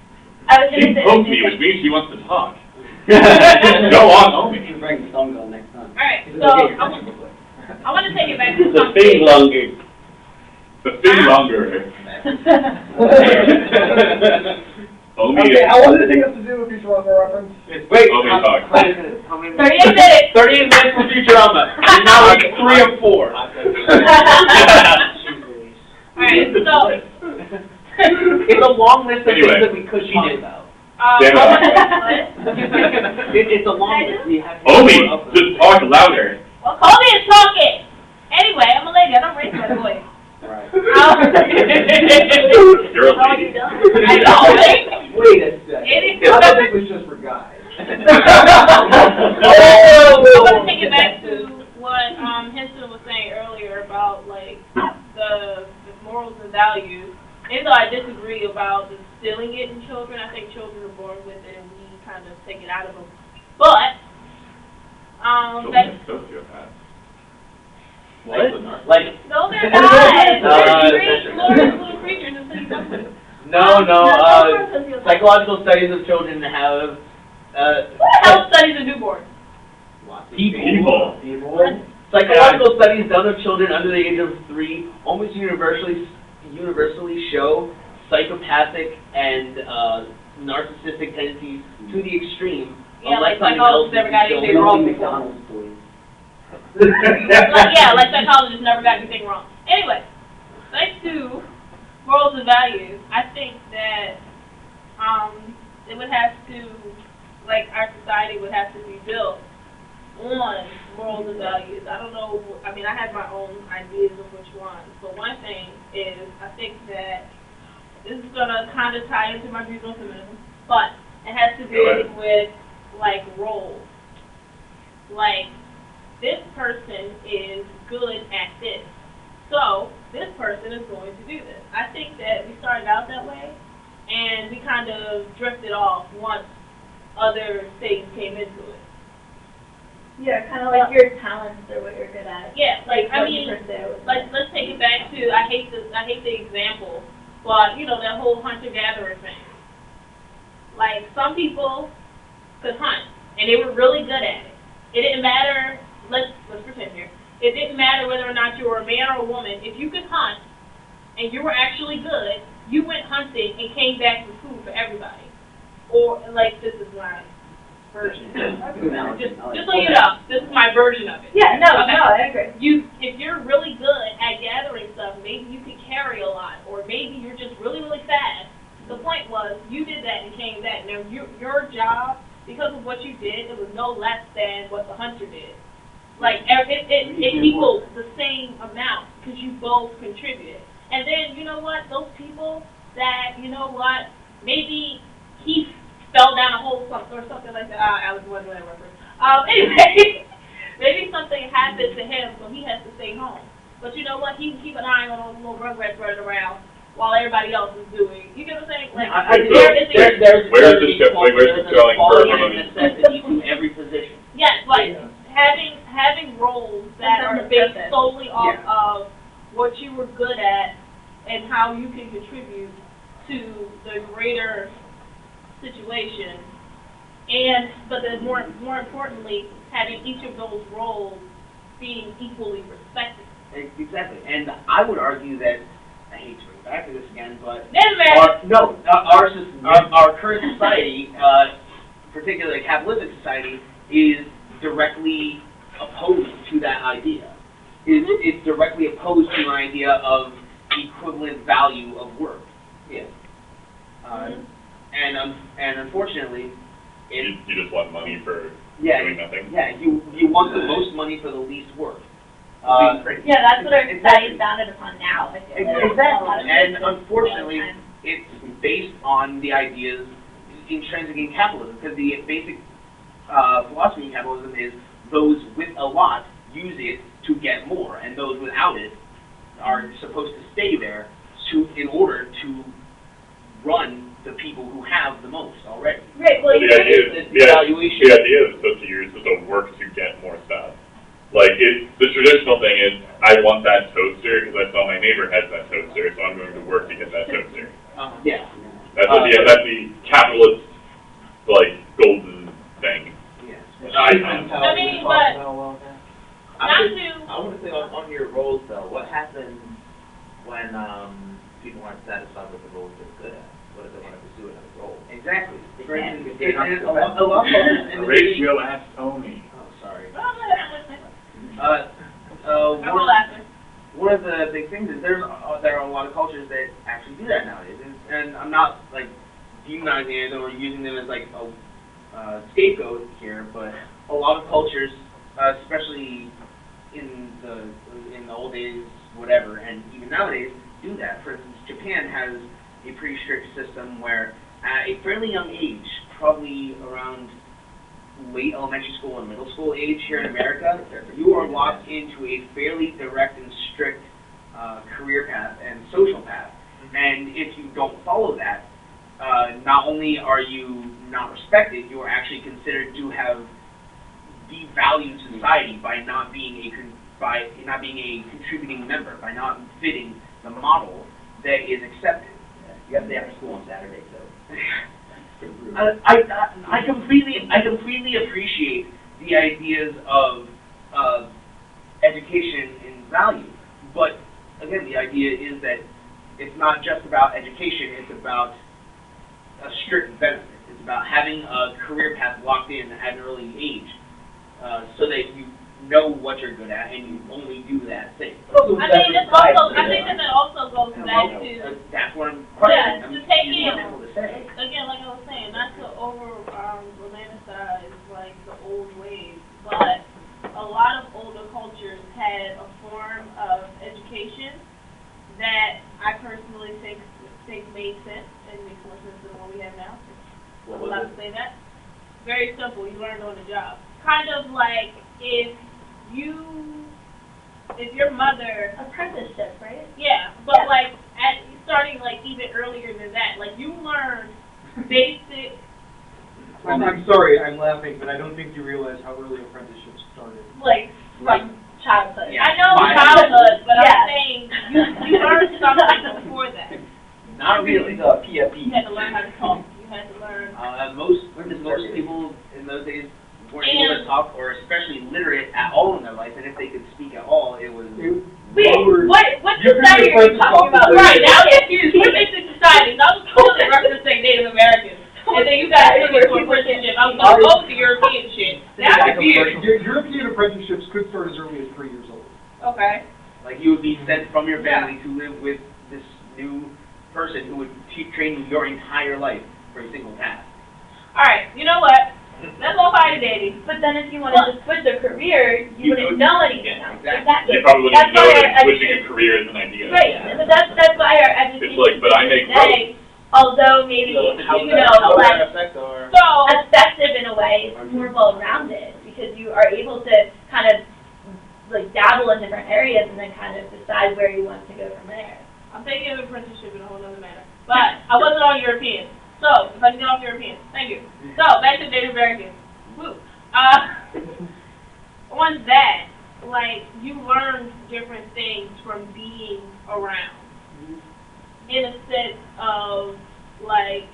I was going to say. She poked me, which means she wants to talk. Go on, homie. You can bring the song on next time. Alright, so I want to take it back to The thing longer. The thing longer. Okay, how long did it take us to do a Futurama reference? Wait, talk. 38 minutes. 38 minutes for Futurama. Now we're 3 of 4. Alright, so. It's a long list of things that we could talk about. It's a long list. We have to Omi, just talk louder. Well, Colby is talking. Anyway, I'm a lady. I don't raise my voice. Right. You're a lady. I know, right? Wait a second. I thought this was just for guys. I want to take it back to what Henson was saying earlier about like the morals and values. Even though I disagree about instilling it in children, I think children are born with it and we kind of take it out of them. But Sociopath. What? no, they're not. They're little creatures and things like that. No. Psychological studies of children have. What health studies of newborns? People. Psychological studies done of children under the age of 3 almost universally show psychopathic and narcissistic tendencies to the extreme. Yeah, like psychologists never got anything wrong before. Like psychologists never got anything wrong. Anyway, back to morals and values. I think that it would have to, like our society would have to be built on morals and values. I don't know, I mean, I have my own ideas of which ones, but one thing is, I think that this is gonna kind of tie into my views on feminism, but it has to do with, like, roles. Like, this person is good at this, so this person is going to do this. I think that we started out that way, and we kind of drifted off once other things came into it. Yeah, kind of like your talents or what you're good at. Yeah, like, I what you mean, pursue. let's take it back to, I hate the example, but, you know, that whole hunter-gatherer thing. Like, some people could hunt, and they were really good at it. It didn't matter, let's pretend here, it didn't matter whether or not you were a man or a woman. If you could hunt, and you were actually good, you went hunting and came back with food for everybody. Or, like, this is my version. Just so you know, this is my version of it. Yeah, no, Okay. no, I agree. If you're really good at gathering stuff, maybe you can carry a lot, or maybe you're just really, really fast. The point was, you did that and came back. Now, your job, because of what you did, it was no less than what the hunter did. Like, it equals the same amount, because you both contributed. And then, you know what, those people that, you know what, maybe he fell down a hole or something like that. Alex wasn't that reference. Anyway, maybe something happened to him, so he has to stay home. But you know what, he can keep an eye on those little rugrats running around while everybody else is doing. You get what I'm saying? Like, Where's the showing quality and necessity to every position. yes, like having roles that are based solely off of what you were good at and how you can contribute to the greater situation, but then more importantly, having each of those roles being equally respected. Exactly, and I would argue that, I hate to bring back to this again, but our current society, particularly capitalistic society, is directly opposed to that idea. It's directly opposed to an idea of equivalent value of work. Yeah. And unfortunately, you just want money for doing nothing? Yeah, you want the most money for the least work. Yeah, that's what our society is founded upon now. I feel like. Exactly, and unfortunately, it's based on the ideas intrinsic in capitalism, because the basic philosophy in capitalism is those with a lot use it to get more, and those without it are supposed to stay there in order to run the people who have the most already. Right, well, the idea is you're supposed to work to get more stuff. Like, the traditional thing is, I want that toaster because I saw my neighbor has that toaster, so I'm going to work to get that toaster. Yeah. That's the capitalist, like, golden thing. Yes. I mean, but I want to say on your roles though, what happens when people aren't satisfied with the roles they're good at? What if they want to pursue another role? Exactly. For instance, if A lot of Ratio asked Tony. Oh, sorry. laughing. One of the big things is there are a lot of cultures that actually do that nowadays, and I'm not like demonizing them or using them as like a scapegoat here, but a lot of cultures, especially in the old days, whatever, and even nowadays, do that. For instance, Japan has a pretty strict system where at a fairly young age, probably around late elementary school and middle school age here in America, you are locked into a fairly direct and strict career path and social path. And if you don't follow that, not only are you not respected, you are actually considered to have devalued society by not being a contributing member, by not fitting the model that is accepted. You have to stay after school on Saturday, so. I completely appreciate the ideas of education and value, but again, the idea is that it's not just about education; it's about a strict benefit. It's about having a career path locked in at an early age, so that you know what you're good at and you only do that thing. I think that also goes back to. That's what I'm questioning. Yeah, to take in, again, like I was saying, not to over romanticize like the old ways, but very simple. You learn on the job. Kind of like if your mother, Apprenticeship, right? yeah, but Yeah. like starting like even earlier than that, like you learn basic. I'm sorry, I'm laughing, but I don't think you realize how early apprenticeships started. Like from childhood. Yeah. I know My- childhood, but Yeah. I'm saying you learned something before that. Not really. The PFE. You had to learn how to talk. You had to learn. Most people in those days weren't able to talk, or especially literate at all in their life, and if they could speak at all, it was. Wait, what You're society are you pretty talking about? responsible. Right, now you're confused. What basic societies? I was totally referencing Native Americans. And then you guys took me to apprenticeship. I was going to go with the European shit. Now I'm confused. European apprenticeships could start as early as 3 years old. Okay. Like you would be sent from your family to live with this new person who would train you your entire life for a single task. Alright, you know what? Let's go find a daddy. But then if you wanted to switch a career, you wouldn't know anything else. Exactly. You probably wouldn't That's know why that our switching a education- career is an idea. Right, but that's why our education It's like, but I make today, although maybe, How you would know, that less affect our? So, effective in a way, it's more well-rounded, because you are able to kind of, like, dabble in different areas and then kind of decide where you want to go from there. I'm thinking of apprenticeship in a whole other matter. But I wasn't on European. So, if I can get off European. Thank you. So, back to Native Americans. Woo. On that, like, you learn different things from being around. In a sense of, like,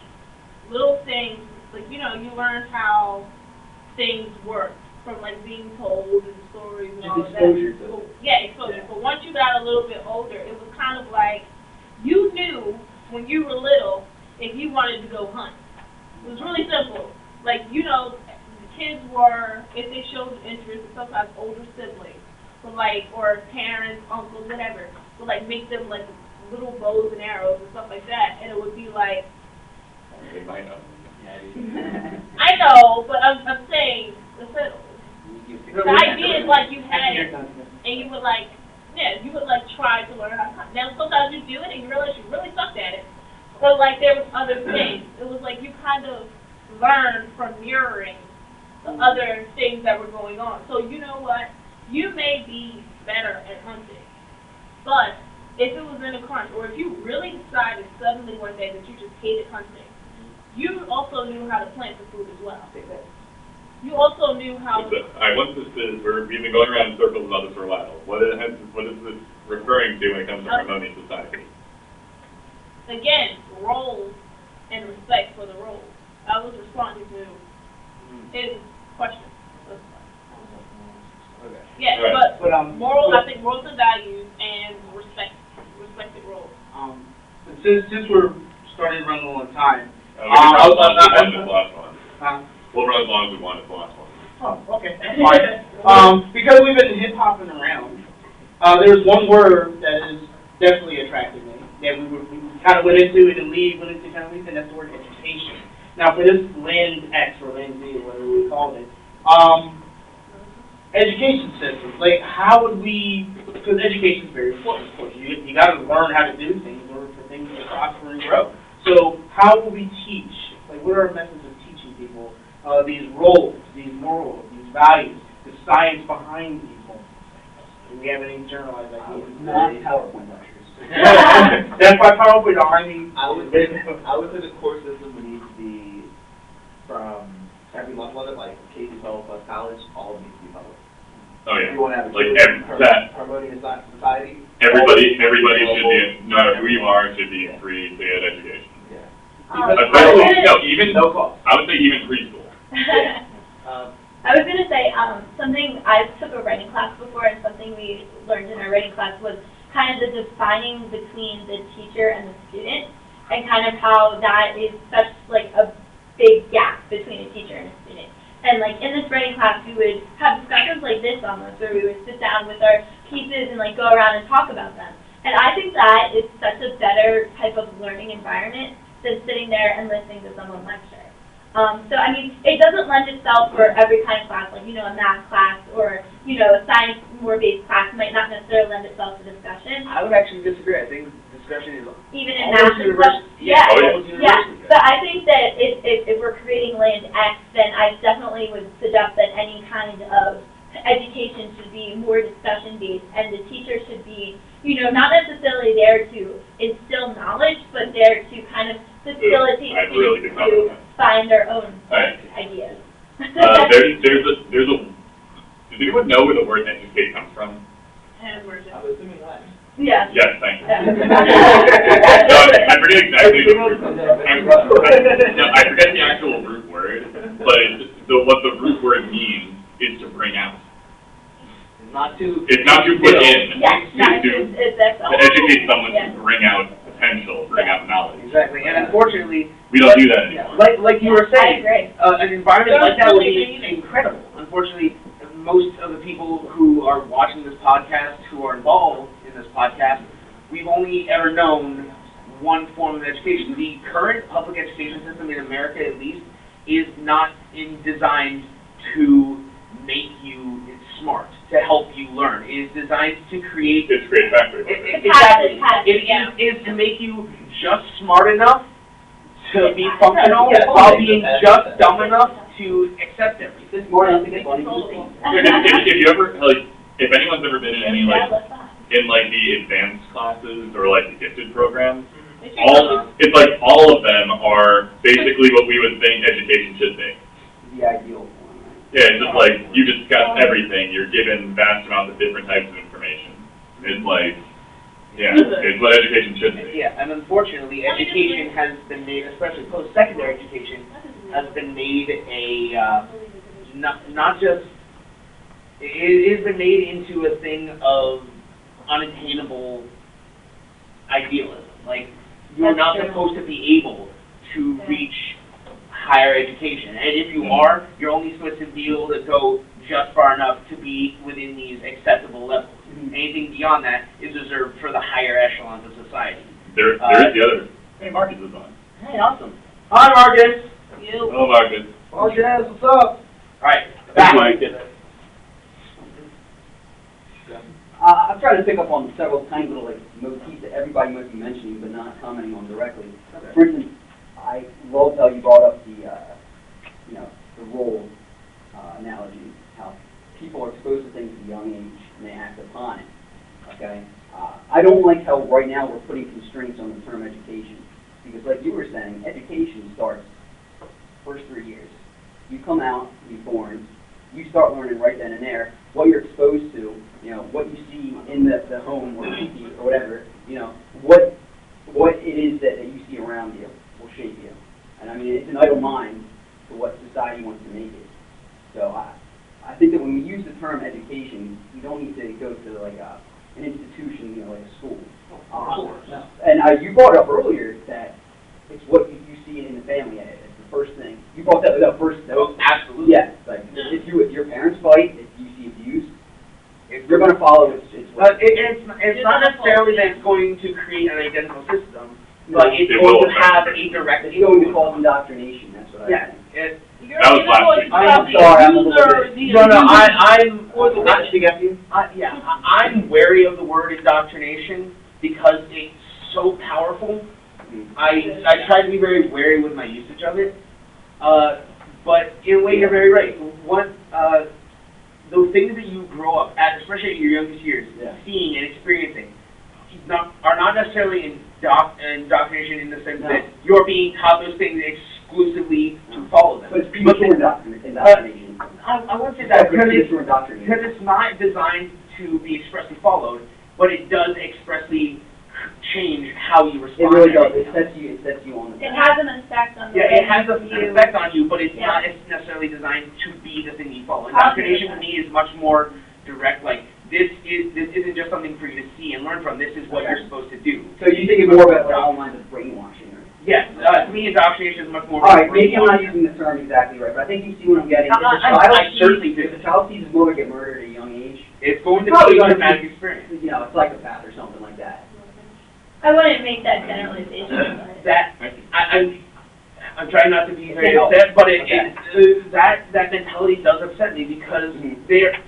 little things, like, you know, you learn how things work from, like, being told and stories and all of that. Exposure to it. Yeah, exposure. But once you got a little bit older, it was kind of like, you knew when you were little if you wanted to go hunt. It was really simple. Like, you know, the kids were, if they showed interest, sometimes older siblings, would like, or parents, uncles, whatever, would like make them like little bows and arrows and stuff like that, and it would be like, They might know. I know, but I'm saying, the idea is like you had it, and you would like, yeah, you would like try to learn how to hunt. Now sometimes you do it and you realize you really sucked at it, but like there was other things. It was like you kind of learned from mirroring the other things that were going on. So you know what? You may be better at hunting, but if it was in a crunch, or if you really decided suddenly one day that you just hated hunting, you also knew how to plant the food as well. You also knew how. Alright, once this is, we've been going around in circles about this for a while. What is this referring to when it comes to harmonious society? Again, roles and respect for the roles. I was responding to his question. Okay. Yeah, Right. but morals, I think morals and values and respected roles. Since we're starting to run low on time, We can run as long as we want this last one. We'll run as long as we want this last one. oh, okay, that's fine. Because we've been hip-hopping around, there's one word that is definitely attracting me, that we kind of went into it and went into kind of leave, and that's the word education. Now, for this Land X or Land Z, or whatever we called it, education systems, like how would we, because education is very important, of course, you got to learn how to do things in order for things to prosper and grow. So how will we teach, like what are our methods of teaching people these roles, these morals, these values, the science behind these morals? Do we have any generalized ideas? Not PowerPoint lectures. That's why PowerPoint behind me. I would say the core system would need to be from every level of it, like K-12 plus college, all needs to be public. Oh If yeah, you want to have a like truly that. harmonious society. Everybody should be, no matter who you are, should be in free to get education. Yeah. Especially, no, even, No cost. I would say even preschool. I was going to say, something, I took a writing class before, and something we learned in our writing class was kind of the defining between the teacher and the student, and kind of how that is such like a big gap between a teacher and a student. And like in this writing class, we would have discussions like this almost, where we would sit down with our pieces and like go around and talk about them. And I think that is such a better type of learning environment than sitting there and listening to someone lecture. So, I mean, it doesn't lend itself for every kind of class, like, you know, a math class or, you know, a science more based class might not necessarily lend itself to discussion. I would actually disagree. I think discussion is Even in almost math and universal. stuff. Yeah, Oh, yeah. almost yeah. universally. But I think that if we're creating land X, then I definitely would suggest that any kind of education should be more discussion based, and the teacher should be, you know, not necessarily there to instill knowledge, but there to kind of facilitate I really students could to find their own Alright. ideas. There's a, does anyone know where the word educate comes from? I was assuming that. Yeah. Yes, thank you. Yeah. No, I forget exactly the root, I forget the actual root word, but what the root word means is to bring out. Not to. It's not to put in, Yeah, to educate someone to bring out potential, bring out knowledge. Exactly, and unfortunately, We don't do that anymore. like you were I saying, agree. an environment like that would be incredible. Unfortunately, most of the people who are watching this podcast, who are involved in this podcast, we've only ever known one form of education. The current public education system in America, at least, is not designed to make you smart, to help you learn. It is designed to create... It's great factory. Exactly. It is to make you just smart enough to be functional while being just dumb enough to accept everything. More enough to get money. If you ever, like, if anyone's ever been in any, like, the advanced classes or, like, the gifted programs, it's like all of them are basically what we would think education should be. The ideal one, right? Yeah, it's just like, you discuss everything, you're given vast amounts of different types of information. It's like, yeah, it's what education should be. Yeah, and unfortunately, education has been made, especially post-secondary education, has been made a, not just, it has been made into a thing of unattainable idealism. Like, you're not supposed to be able to reach higher education. And if you are, you're only supposed to be able to go just far enough to be within these acceptable levels. Anything beyond that is reserved for the higher echelons of society. There is the other. Hey, Marcus is on. Hey, awesome. Hi, Marcus. Hello, Marcus. Oh, Jazz, what's up? All right, Thanks, back. Mike. I'm trying to pick up on several tiny little like motifs that everybody might be mentioning but not commenting on directly. For instance, I love how you brought up the, the role analogy, how people are exposed to things at a young age and they act upon it. Okay, I don't like how right now we're putting constraints on the term education because, like you were saying, education starts first 3 years. You come out, you're born, you start learning right then and there what you're exposed to, what you see in the home or TV or whatever, what it is that you see around you will shape you. And I mean, it's an idle mind to what society wants to make it. So I think that when we use the term education, you don't need to go to like an institution, like a school. And you brought up earlier that it's what you see in the family. It's the first thing. You brought that up first. Absolutely. Yeah. Like if your parents fight, if you see abuse, you're going to follow it. It's not necessarily that it's going to create an identical system, but it's going to have a direct It's going to cause indoctrination. That's what I think. That was last week. I'm sorry, I'm a little bit. I'm wary of the word indoctrination because it's so powerful. I try to be very wary with my usage of it. But in a way, you're very right. Those things that you grow up at, especially at your youngest years, seeing and experiencing, are not necessarily indoctrination in the sense that you're being taught those things exclusively to follow them. But it's premature indoctrination. I won't say that because it's not designed to be expressly followed, but it does expressly change how you respond. It really does. It sets you on the path. It has an effect on the Yeah, it has an effect on you, but it's not necessarily designed to be the thing you follow. Indoctrination to me is much more direct, like, this isn't just something for you to see and learn from, this is what you're supposed to do. So you think it's more about the all lines of brainwashing, right? Yes, to me indoctrination is much more... All right, maybe I'm not using the term exactly right, but I think you see what I'm getting. I certainly do. If a child sees his mother get murdered at a young age, it's going to probably be a going to traumatic experience. a psychopath or something like that. I wouldn't make that generalization. That I'm trying not to be very upset, but that mentality does upset me because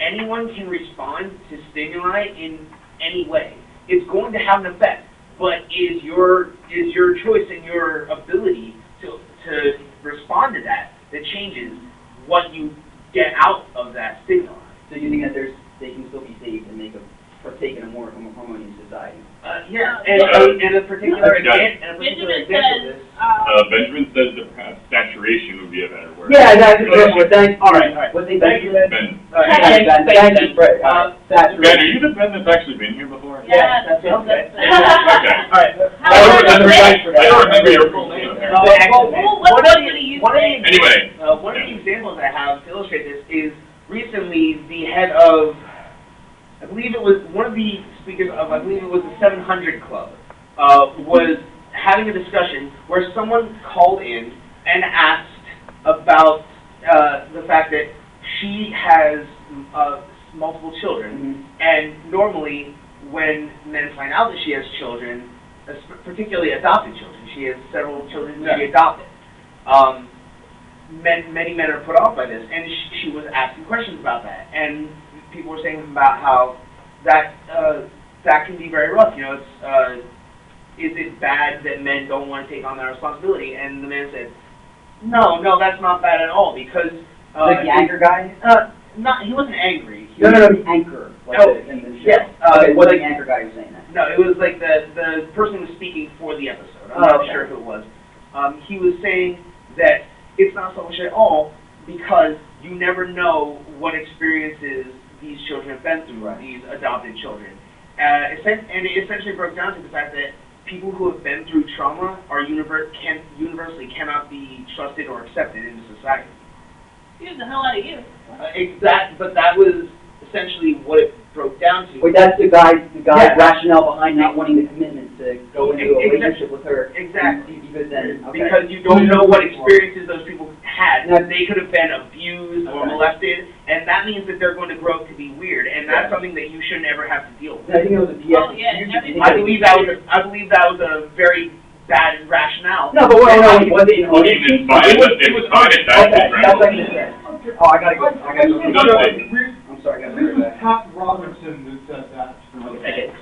anyone can respond to stimuli in any way. It's going to have an effect, but is your choice and your ability to respond to that changes what you get out of that stimuli. So you think that they can still be safe and partake in a more harmonious society? Yeah, and a particular example of this. Benjamin says that perhaps saturation would be a better word. Yeah, that's a good one. Thanks. All right. What's the Ben. Ben? Thank you, Fred. Ben, are you the Ben that's actually been here before? Yeah, that's it. Okay. Okay. All right. I don't remember your full name. One of the Anyway. examples I have to illustrate this is recently the head of, I believe it was one of the speakers of, I believe it was the 700 Club, was having a discussion where someone called in and asked about the fact that she has multiple children, and normally when men find out that she has children, particularly adopted children, she has several children that she adopted. Many men are put off by this, and she was asking questions about that, and people were saying about how that can be very rough. You know, is it bad that men don't want to take on that responsibility? And the man said, no, that's not bad at all, because like the anchor guy? He wasn't angry. No, the anchor. In the show. Yes. Okay, what like the anchor guy was saying that? No, it was like the person who was speaking for the episode. I'm not sure who it was. He was saying that it's not selfish at all because you never know what experiences these children have been through, these adopted children. And it essentially broke down to the fact that people who have been through trauma are universally cannot be trusted or accepted into society. Excuse the hell out of you. But that was essentially what it broke down to. Wait, that's the guy's rationale behind not wanting the commitment to go into a relationship with her. Exactly. Because because you don't know what experiences those people had. They could have been abused or molested, and that means that they're going to grow up to be weird, and that's something that you shouldn't ever have to deal with. I think it was a Oh, I believe that was a very bad rationale. No, but wait, no, was it? It was fine at that. That's what you said. Oh, I gotta go. I'm sorry, I gotta This go was back. Pat Robinson that said that. Okay.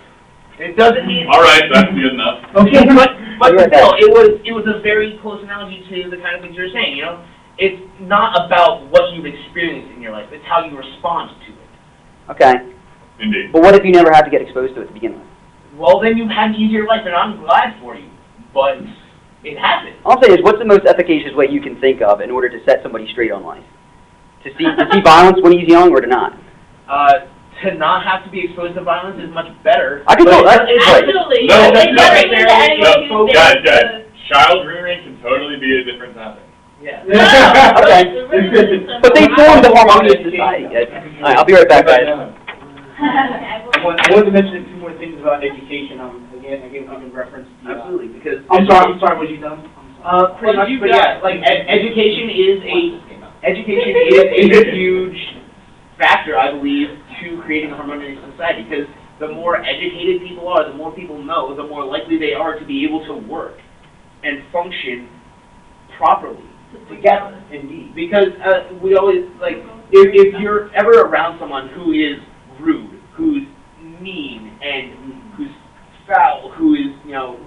It doesn't mean. All right, that's good enough. Okay, but still, it was a very close analogy to the kind of things you're saying. You know, it's not about what you've experienced in your life; it's how you respond to it. Okay. Indeed. But what if you never had to get exposed to it to begin with? Well, then you've had an easier life, and I'm glad for you. But it happened. All I'm saying is, what's the most efficacious way you can think of in order to set somebody straight on life? To see violence when he's young, or to not? To not have to be exposed to violence is much better. I can tell that. Absolutely. No, It doesn't mean that anyone who's been guys, child rearing can totally be a different topic. Yeah. Okay. But they formed the harmonious society. I'll be right back, guys. I wanted to mention a few more things about education. Again, we can reference the, Absolutely, because I'm sorry, was you done? pretty much, but yeah, like education is a huge factor, I believe, to creating a harmonious society. Because the more educated people are, the more people know, the more likely they are to be able to work and function properly together. Indeed. Because we always if you're ever around someone who is rude, who's mean, and who's foul, who is,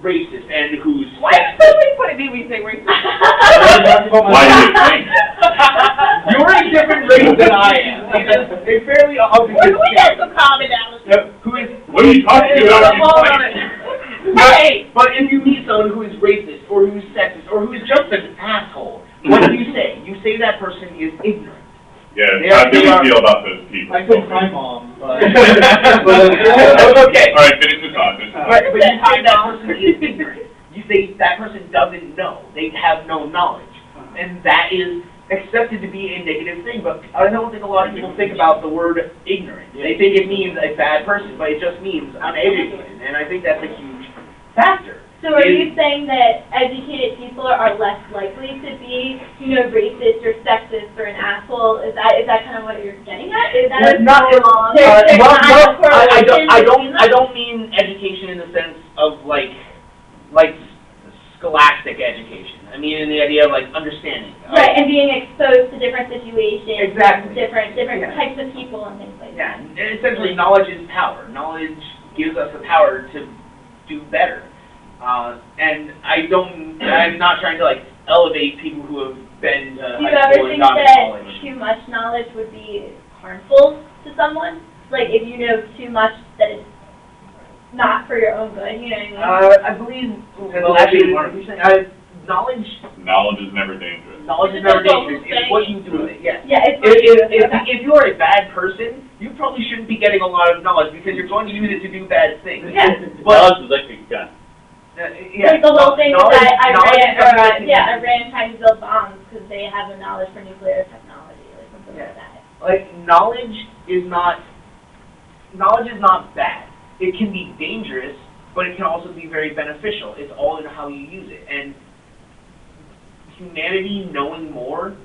racist, and who's... Why are you suddenly putting me when you say racist? Why do you think? You're a different race than I am. They're fairly obvious. We have some commonality. What are you talking about? Hey! But if you meet someone who is racist, or who's sexist, or who's just an asshole, what do you say? You say that person is ignorant. Yeah, how do you feel about those people? I said hi, Mom. Okay. All right, finish the thought. But you say that person is ignorant. You say that person doesn't know. They have no knowledge. And that is accepted to be a negative thing. But I don't think a lot of people think about the word ignorant. They think it means a bad person, but it just means uneducated. And I think that's a huge factor. So are you saying that educated people are less likely to be, racist or sexist or an asshole? Is that kind of what you're getting at? Is that I don't mean education in the sense of like scholastic education. I mean in the idea of like understanding. Right, and being exposed to different situations. Exactly. Different Yeah. types of people and things like Yeah, that. and essentially knowledge is power. Knowledge gives us the power to do better. And I'm not trying to like elevate people who have been to Do you high ever school and think gone to that college. too much knowledge would be harmful to someone? Like, if you know too much that it's not for your own good, you know what I mean? I believe, well, actually, knowledge Knowledge is never dangerous. is never dangerous. It's what you do with it, yes. Yeah, it's what you do. If you're a bad person, you probably shouldn't be getting a lot of knowledge because you're going to use it to do bad things. Yeah. Knowledge is like a gun. Yeah. Like the whole thing that I knowledge ran, is everything. Iran trying to build bombs because they have the knowledge for nuclear technology or something like that. Like, knowledge is not bad. It can be dangerous, but it can also be very beneficial. It's all in how you use it. And humanity knowing more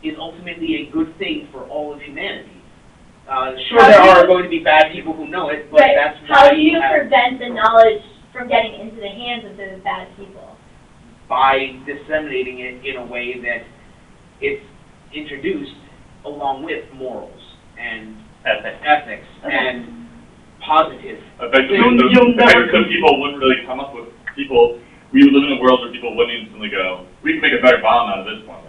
is ultimately a good thing for all of humanity. Sure, there are going to be bad people who know it, but Right. that's How why do you have, prevent the knowledge from getting into the hands of those bad people? by disseminating it in a way that it's introduced along with morals and ethics and positive. Eventually, You'll never some people wouldn't really come up with people. We would live in a world where people wouldn't instantly go, "We can make a better bomb out of this one."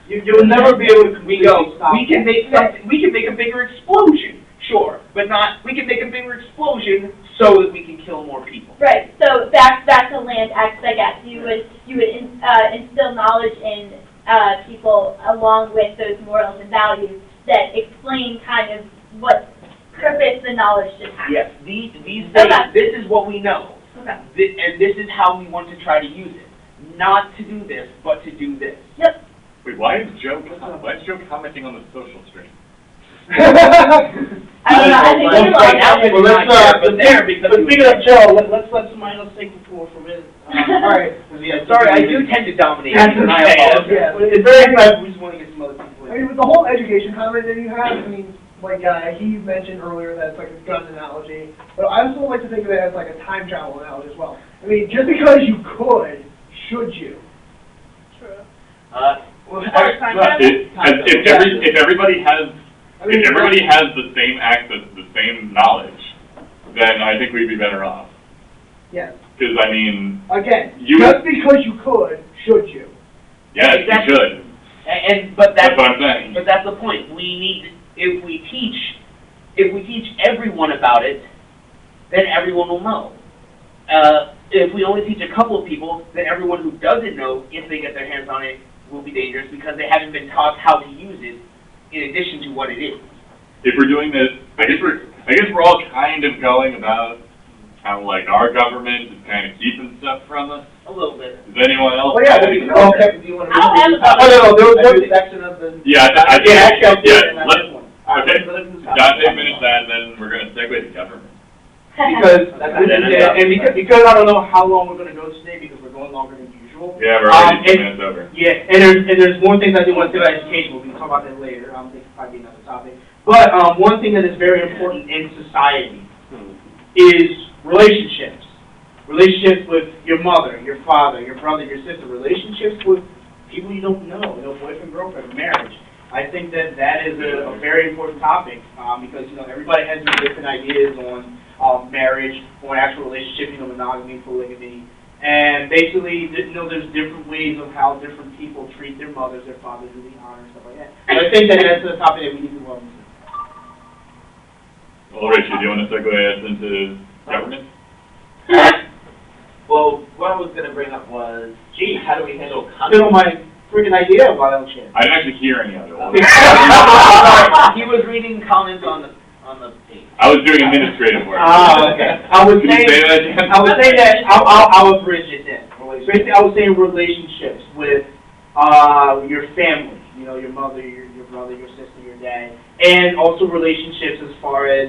You'll never be able to completely stop We can make a bigger explosion, sure, but not, we can make a bigger explosion so that we can kill more people. Right. So back to land X, I guess you would instill knowledge in people along with those morals and values that explain kind of what purpose the knowledge should have. Yes, these things, Okay. this is what we know, Okay. and this is how we want to try to use it. Not to do this, but to do this. Yep. Wait, why is Joe commenting on the social stream? I don't know. I think Well, you're right right. now, Well, let's, but there because but speaking of Joe, let's let somebody else take the floor for a minute. All right. sorry, I do tend to dominate. That's and I okay. apologize. Yeah. It's very exciting, we just want to get some other people I in. mean, with the whole education comment that you have, I mean, like, he mentioned earlier that it's like a gun analogy, but I also like to think of it as like a time travel analogy as well. I mean, just because you could, should you? True. If everybody has the same access, the same knowledge, then I think we'd be better off. Yes. Because I mean, Again, You- just because you could, should you? yes, Exactly. you should. But That's what I'm saying. But that's the point. We need, if we teach everyone about it, then everyone will know. If we only teach a couple of people, then everyone who doesn't know, if they get their hands on it, will be dangerous because they haven't been taught how to use it in addition to what it is. If we're doing this, I guess we're all kind of going about how like our government is kind of keeping stuff from us. A little bit. Is anyone else? Well, yeah, Do you want to I don't have a Oh, no, there was a section of the. Yeah, I think, Yeah, actually, yeah, that's this one. okay. So this is how- Dante finished that, and then we're gonna segue to government. Because, Yeah. and because I don't know how long we're gonna go today, because we're going longer than usual. Yeah, we're already 2 and- minutes over. Yeah, and there's more things I do want to say about education, but we can talk about that later, this will probably be another topic. But, one thing that is very important in society is relationships. Relationships with your mother, your father, your brother, your sister, relationships with people you don't know, boyfriend, girlfriend, marriage. I think that is a very important topic, because, everybody has these different ideas on marriage, on actual relationship, monogamy, polygamy. And basically, there's different ways of how different people treat their mothers, their fathers, and the honor and stuff like that. But I think that's a topic that we need to go into. Well, Richie, do you want to segue us into government? Well, what I was gonna bring up was, gee, how do we handle Still conflict? my freaking idea, why don't you? I didn't actually hear any of it. He was reading comments on the page. I was doing administrative work. Okay. I was Could you saying, say that again? I was saying that, I'll bridge it then. Basically, I was saying relationships with, your family, your mother, your brother, your sister, your dad, and also relationships as far as,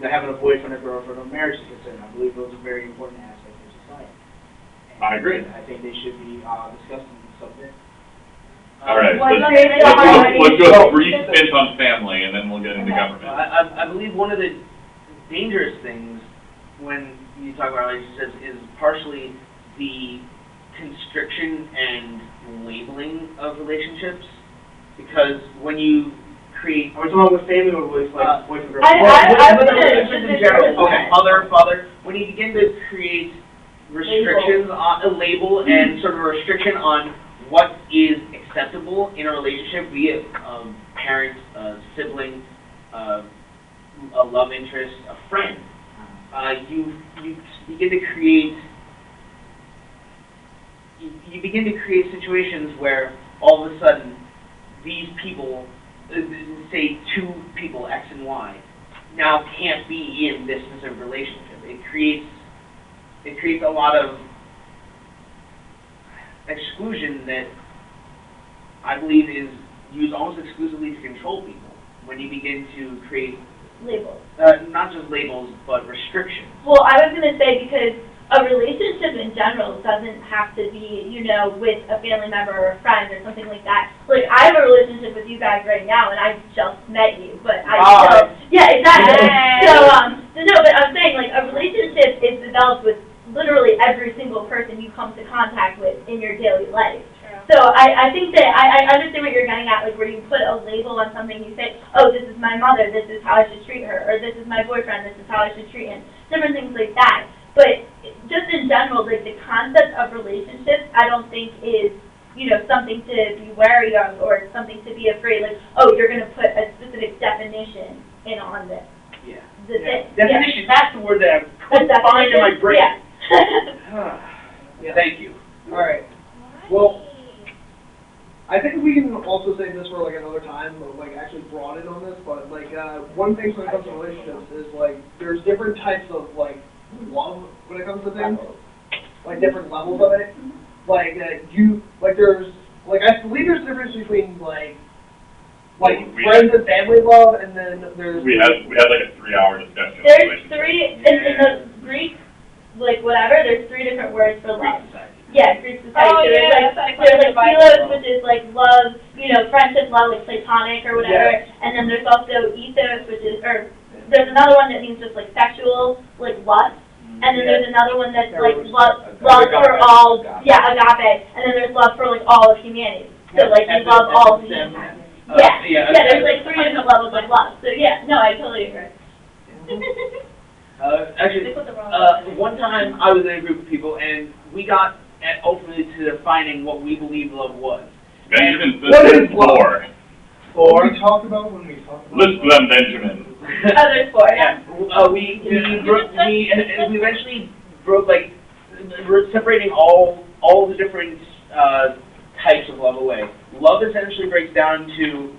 having a boyfriend or girlfriend or marriage is concerned. I believe those are very important aspects of society. And I agree. I think they should be, discussed in the subject. All right, What's let's do a brief stint on family, and then we'll get into government. I believe one of the dangerous things when you talk about relationships is partially the constriction and labeling of relationships, because when you create, Are we talking about with family or with like boyfriend girl? relationships in general, okay, mother, father, when you begin to create restrictions on a label and sort of a restriction on what is acceptable in a relationship, be it parent, sibling, a love interest, a friend, you begin to create situations where all of a sudden these people, say two people, X and Y, now can't be in this specific relationship. It creates a lot of exclusion that I believe is used almost exclusively to control people when you begin to create Labels. not just labels, but restrictions. Well, I was gonna say, because a relationship in general doesn't have to be, you know, with a family member or a friend or something like that. Like, I have a relationship with you guys right now, and I just met you, but I still, yeah, exactly. So no, but I'm saying, like, a relationship is developed with literally every single person you come to contact with in your daily life. So I think that I understand what you're getting at, like where you put a label on something, you say, oh, this is my mother, this is how I should treat her, or this is my boyfriend, this is how I should treat him, different things like that. But just in general, like the concept of relationships, I don't think is, you know, something to be wary of or something to be afraid, like, oh, you're going to put a specific definition in on this. Yeah. Definition, that's the word that I couldn't find in my brain. Yeah. Thank you. All right. Well, I think we can also save this for like another time, or like actually broaden on this. But like one thing when it comes to relationships is like there's different types of like love when it comes to things, like different levels of it. Like there's like I believe there's a difference between like friends and family love, and then there's We had like a 3-hour discussion. on There's relationships. three, in the Greek, like whatever, there's 3 different words for love. Yeah, Greek society. Oh, So yeah, there's that's like like philos, which is like love, you know, friendship, love, like platonic or whatever. And then there's also ethos, which is, or there's another one that means just like sexual, like lust. And then there's another one that's like love for all, agape. And then there's love for like all of humanity. So like you love all of humanity. Yeah, there's like 3 different levels of love. So yeah, no, I totally agree. Actually, one time I was in a group of people, and we got ultimately to defining what we believe love was. Benjamin What says is love? What we talked about when we talked about List them, Benjamin. Oh, there's 4, yeah. We eventually broke, like, we're separating all the different types of love away. Love essentially breaks down to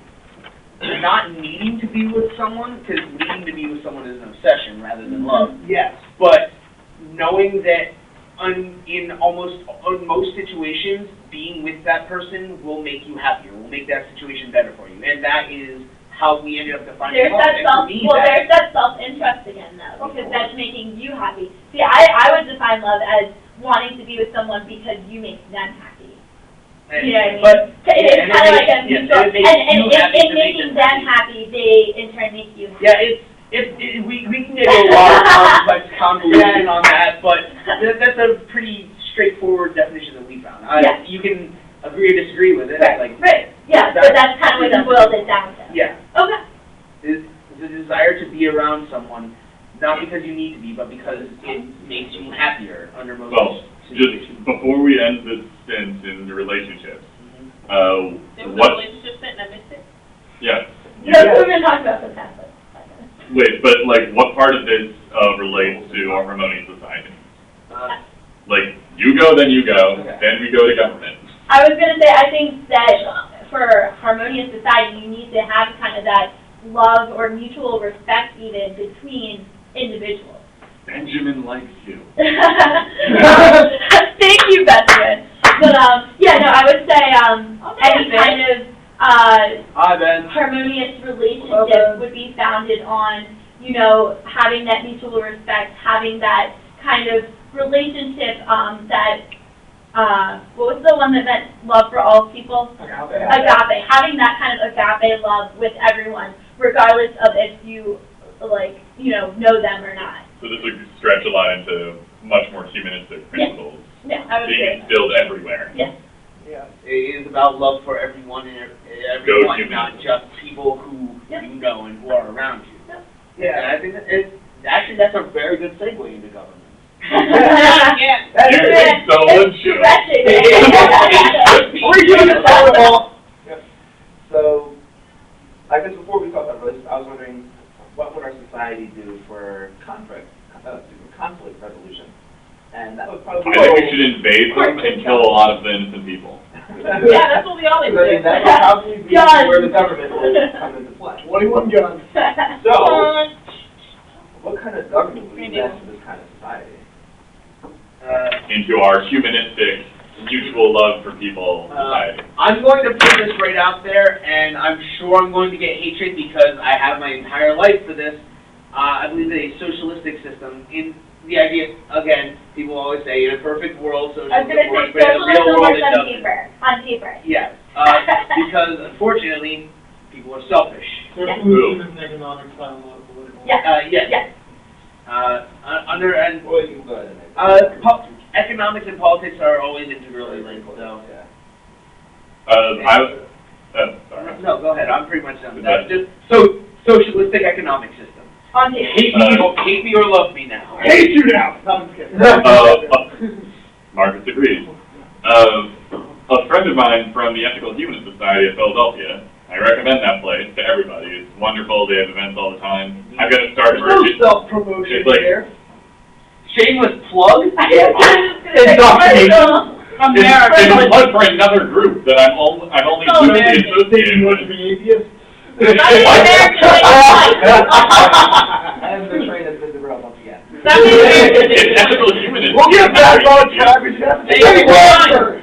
not needing to be with someone, because needing to be with someone is an obsession rather than love. yes. But knowing that in most situations, being with that person will make you happier, will make that situation better for you. And that is how we ended up defining love. There's that self-interest again, though, because that's making you happy. See, I would define love as wanting to be with someone because you make them happy. You know what I mean? It's kind of like a mutual, and in making them happy, they in turn make you happy. Yeah, we can get a lot of complex convolution on that, but that's a pretty straightforward definition that we found. You can agree or disagree with it. Right. Yeah, but that's kind of what you boiled it down to. Yeah. Okay. Is the desire to be around someone, not because you need to be, but because it makes you happier under most situations. Just before we end this stint in the relationships, what relationship fit and I missed it? Yeah. No, we're going to talk about the past. Wait, but like, what part of this relates to our Harmonious society? Like, you go, then you go, then we go to government. I was going to say, I think that for Harmonious society, you need to have kind of that love or mutual respect even between individuals. Benjamin likes you. Thank you, Benjamin. But I would say any kind of harmonious relationship would be founded on, you know, having that mutual respect, having that kind of relationship what was the one that meant love for all people? Agape. Having that kind of agape love with everyone, regardless of if you, know them or not. So this would stretch a lot into much more humanistic principles. Yeah, I would being agree. instilled everywhere. Yes. Yeah, it is about love for everyone and Go everyone, human. not just people who Yep. you know and who are around you. Yep. Yeah, and I think actually that's a very good segue into government. Yeah. That You is think so, wouldn't you? We're giving it all ball. So, I guess before we talk about this, I was wondering, what would our society do for conflict resolution? And that would probably. I think we should invade them and kill a lot of the innocent people. Yeah, that's what we always I mean, do. that would probably be Guns. where the government would come into play. 21 guns. So, what kind of government would be best for this kind of society? Into our humanistic, mutual love for people society. I'm going to put this right out there, and I'm sure I'm going to get hatred because I have my entire life for this. I believe in a socialistic system. In the idea, again, people always say, in a perfect world, I was socialism gonna works, say, but in the real socialism world, works it on doesn't. paper, on paper. Yes, because unfortunately, people are selfish. Socialism is an economic style, not a political. Yes. Yes. Yes. Under and Well, you can go ahead and make it. economics and politics are always integrally linked. So, Sorry. no, go ahead. I'm pretty much done with Okay. that. Just socialistic economic system. On paper. Hate me or love me now. Hate you now. No, I'm just kidding. Marcus agrees. A friend of mine from the Ethical Humanist Society of Philadelphia, I recommend that place to everybody. It's wonderful. They have events all the time. I'm going to start There's no emerging. self-promotion It's like- here. Shameless plug. It's a plug for another group that I'm only So loosely American. Think associated you want with. to be atheist? Not the American way of life. And the train has been derailed once again. Not the American way It's of life. ethical humanism. We'll get back on track. We just have to Hey, take come on. one.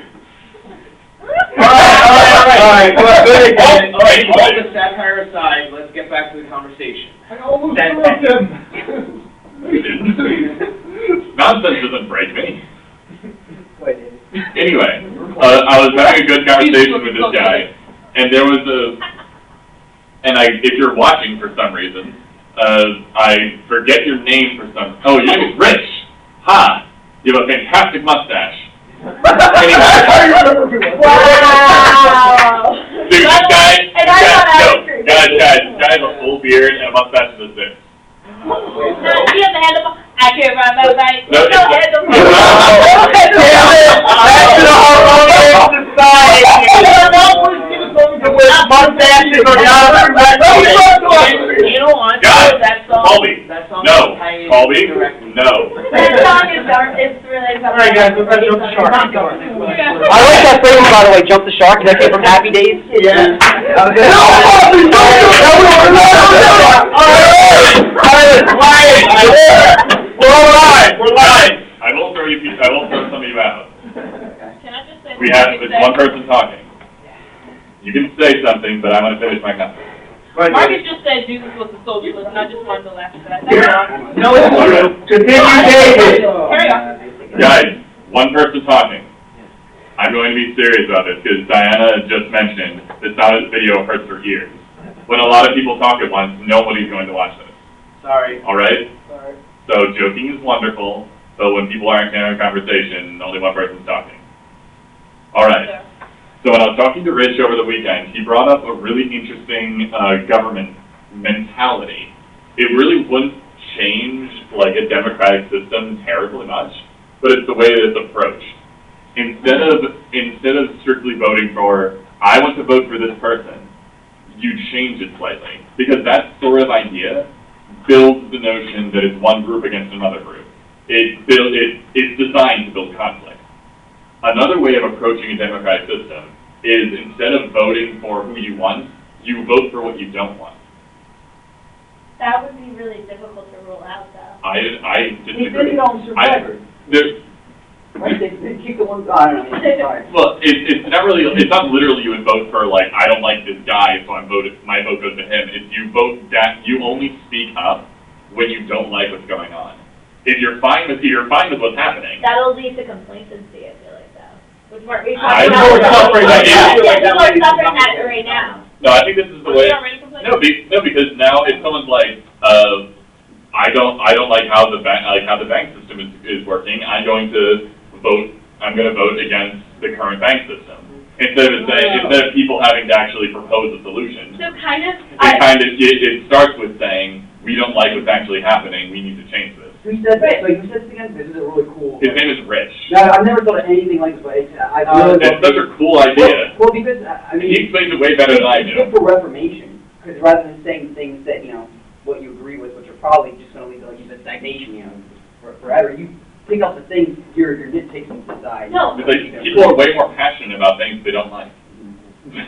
All right. All the satire aside, let's get back to the conversation. I almost That- broke him. Nonsense doesn't break me. Wait, David. Anyway, I was having a good conversation with this guy, and there was if you're watching for some reason, I forget your name for some, oh, your name is Rich. Ha! You have a fantastic mustache. I remember who it was. Wow. Dude, this guy, And I thought I was crazy. guy has a full beard and a mustache to the six. No, he has a hand up. I can't ride my bike. No, No hand up. Damn it! That's the Harmonious Society! With mustaches or You know what? Guys, That song. Colby, That song no. is tied Colby, directly. no. That song is dark. It's really All right, guys, let's not jump the shark. Yeah. I like that phrase, by the way, jump the shark, that came from Happy Days. Yeah. We're live. I will throw some of you out. Can I just say? We have, it's one person talking. You can say something, but I want to finish my comment. Marcus just said Jesus was a socialist, and I just wanted to laugh at that. That's all. No, it's true. Continue, David. Carry on. Guys, one person talking. I'm going to be serious about this, because Diana just mentioned the sound of the video hurts her ears. When a lot of people talk at once, nobody's going to watch this. Sorry. Alright? So joking is wonderful, but when people aren't having a conversation, only one person's talking. Alright. So when I was talking to Rich over the weekend, he brought up a really interesting government mentality. It really wouldn't change like a democratic system terribly much, but it's the way that it's approached. Instead of strictly voting for, I want to vote for this person, you change it slightly. Because that sort of idea builds the notion that it's one group against another group. It's designed to build conflict. Another way of approaching a democratic system is instead of voting for who you want, you vote for what you don't want. That would be really difficult to rule out, though. I They disagree. did it on Survivor. Right, they keep the one, I don't know, sorry. Well, it's not literally you would vote for like, I don't like this guy, so my vote goes to him. It's you only speak up when you don't like what's going on. If you're fine with what's happening. That'll lead to complacency, I feel like, though. Which we're I talking know we're about. suffering right now. Yeah, people are suffering that right now. No, I think this is the way. Are we already complaining? No, because now if someone's like, I don't like how the bank system is working, I'm going to vote I'm going to vote against the current bank system. Instead of people having to actually propose a solution. So kind of, It starts with saying, we don't like what's actually happening, we need to change this. Who said that? Like, who said this again? This is a really cool. His name is Rich. No, I've never thought of anything like this, but I really It's such a cool idea. Well, because, I mean. He explains it way better than I do. It's good for reformation, because rather than saying things that, you know, what you agree with, which are probably just gonna lead to, like you said, stagnation, you know, forever, you pick up the things, your nitpicks and decide. No. It's like, people are way more passionate about things they don't like.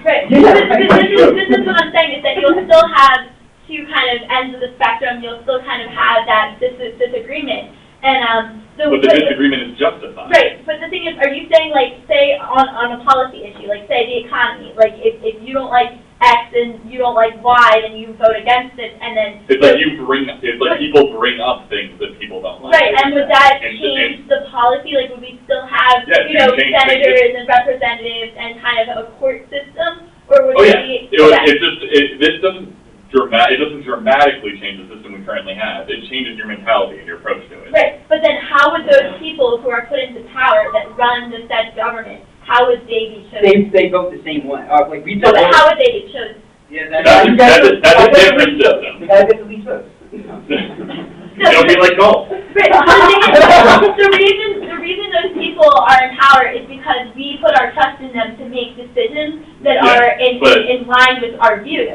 right, this is what I'm saying, is that you'll still have two kind of ends of the spectrum, you'll still kind of have that disagreement. And, But the disagreement is justified. right, but the thing is, are you saying, like, say on a policy issue, like, say the economy, like, if you don't like X and you don't like Y, then you vote against it, and then. It's like people bring up things that people don't like. Right, and would that And- change the policy, like, would we still have, Yeah, you know, change senators and representatives and kind of a court system? Or would Oh, it yeah. be? Okay. This doesn't dramatically change the system we currently have. It changes your mentality and your approach to it. Right, but then how would those people who are put into power that run the said government, how would they be chosen? They vote the same way, like, we So don't. how would they be chosen? Yeah, That's a different system. The guy gets the least votes. It'll be like golf. Right, the reason those people are in power is because we put our trust in them to make decisions that Yeah, are but- in line with our views.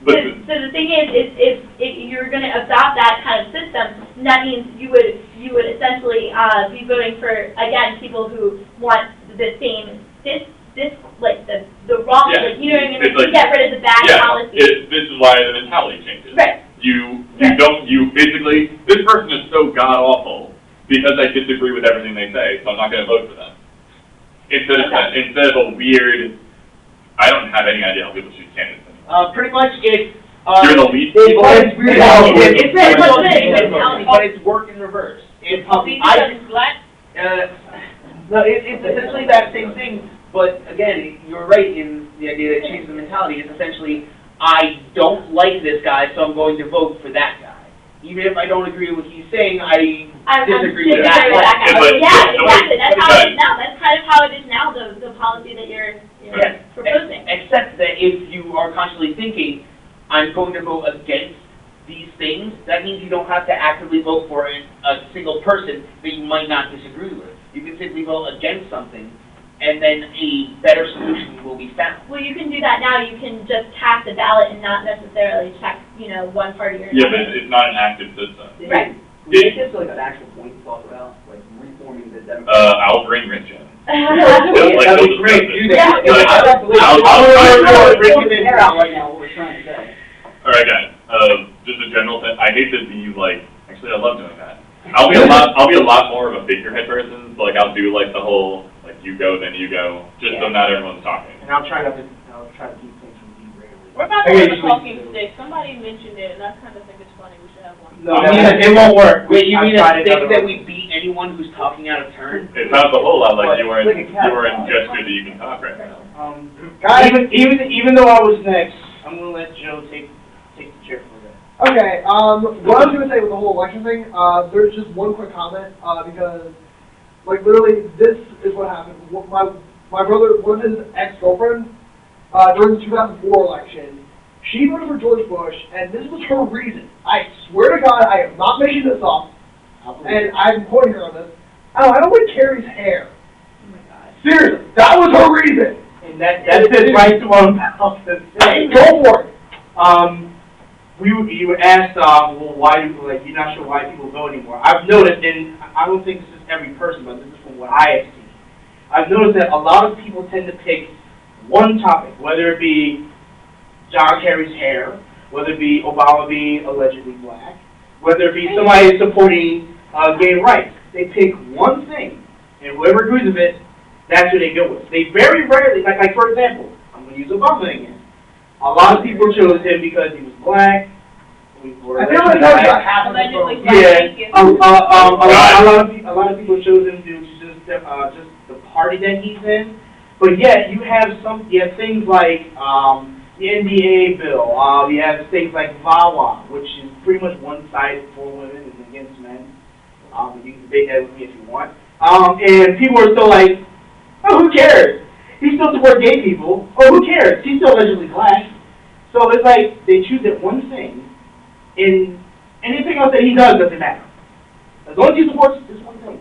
But- So the thing is, if you're going to adopt that kind of system, that means you would essentially be voting for, again, people who want the same like the wrong, Yeah. like, you know what I mean? It's Like, like- get rid of the bad Yeah, policies. this is why the mentality changes. Right. You Right. basically, this person is so god-awful because I disagree with everything they say, so I'm not going to vote for them. Instead of a weird, I don't have any idea how people choose candidates. Pretty much it's, You're the least It's people. weird. but it's work in reverse. It's, no, it's essentially that same thing, but again, you're right in the idea that changes the mentality. It's essentially, I don't like this guy, so I'm going to vote for that guy. Even if I don't agree with what he's saying, I disagree with that guy. Yeah, exactly, that's how it is now, that's kind of how it is now, the policy that you're Yes, proposing. except that if you are constantly thinking, I'm going to vote against these things, that means you don't have to actively vote for a single person that you might not disagree with. You can simply vote against something, and then a better solution will be found. Well, you can do that now, you can just cast a ballot and not necessarily check, one party or Yeah, another. but it's not an active system. Right. We make this like an actual point to talk about, like reforming the Democratic. I'll bring Rich in. That'd be great, do that. I'll Bring it out right now, what we're trying to say. All right, guys. Just a general thing. I hate to be like. Actually, I love doing that. I'll be a lot more of a figurehead person. So like, I'll do like the whole like you go then you go, just so not everyone's talking. And I'll try to keep things from being rarely. We're about to have a talking stick. Somebody mentioned it, and I kind of think it's funny. We should have one. No, it won't work. Wait, you mean a stick that we beat anyone who's talking out of turn? It sounds a whole lot like you were in Like a cat. just good that you can talk right now. Guys, Even though I was next, I'm gonna let Joe take the chair for that. okay, what I was gonna say with the whole election thing, there's just one quick comment, because, like, literally, this is what happened. My brother, one of his ex-girlfriends, during the 2004 election, she voted for George Bush, and this was her reason. I swear to God, I am not making this up, and I'm quoting her on this. I don't like Carrie's hair. Oh my God. Seriously, that was her reason. And that's it right to our mouth. Go for it. You asked, well, why, like, you're not sure why people vote anymore. I've noticed, and I don't think this is every person, but this is from what I have seen. I've noticed that a lot of people tend to pick one topic, whether it be John Kerry's hair, whether it be Obama being allegedly black, whether it be somebody supporting gay rights. They pick one thing, and whoever agrees with it, that's who they go with. They very rarely, like for example, I'm going to use Obama again. A lot of people chose him because he was black. I feel like that's what happened. Yeah. A lot of people chose him due to just the party that he's in. But yet you have things like the NDA bill. You have things like VAWA, which is pretty much one-sided for women and against men. You can debate that with me if you want. And people are still like, oh, who cares? He still supports gay people. Oh, who cares? He's still allegedly black. So it's like they choose that one thing, and anything else that he does doesn't matter. As long as he supports this one thing.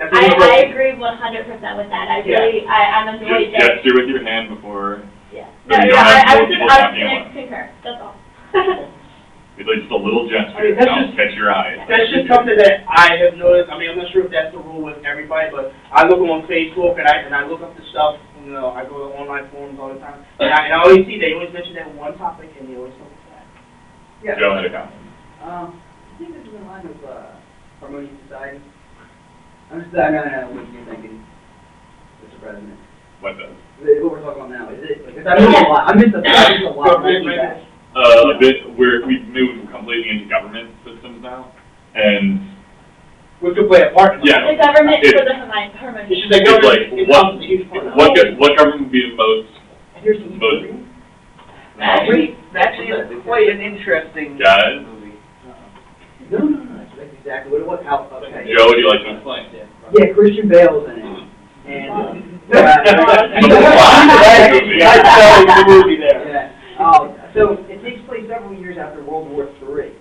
I agree 100% with that. I'm annoyed Just that. gesture with your hand before. Yeah. So No, you no, don't have I more was people just talking at going to once. concur. That's all. It's like just a little gesture. I mean, that's That'll just- catch your eye. That's just something that I have noticed. I mean, I'm not sure if that's the rule with everybody, but I look on Facebook and I look up the stuff. You know, I go to online forums all the time, and I always see they always mention that one topic, and they always focus on that. Yeah. Joe had a comment. I think this is in line with Harmonious Society. I'm just, I don't know what you're thinking, Mr. President. What does? What we're talking about now, is it, like, I missed a lot, I missed a lot. A bit, we've moved completely into government systems now, and We could play a part in that. Yeah. The government It- for the harmony. It's just like it's like, government becomes a huge part. what government would be the most, Here's some. Actually, quite an interesting guys? movie. No, that's exactly what it was, how, okay. Joe, would you like to explain? Yeah, Christian Bale's in it, and. The movie there. Yeah. So it takes place several years after World War III.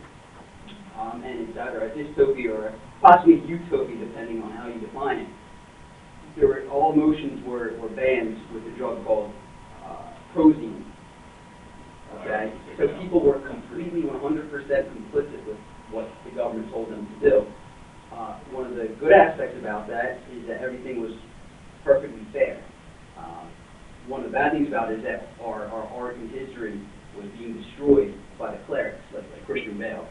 And it's either a dystopia or possibly a utopia, depending on how you define it. All emotions were banned with a drug called prozine. Okay? So people were completely 100% complicit with what the government told them to do. One of the good aspects about that is that everything was perfectly fair. One of the bad things about it is that our art and history was being destroyed by the clerics, like Christian Bale.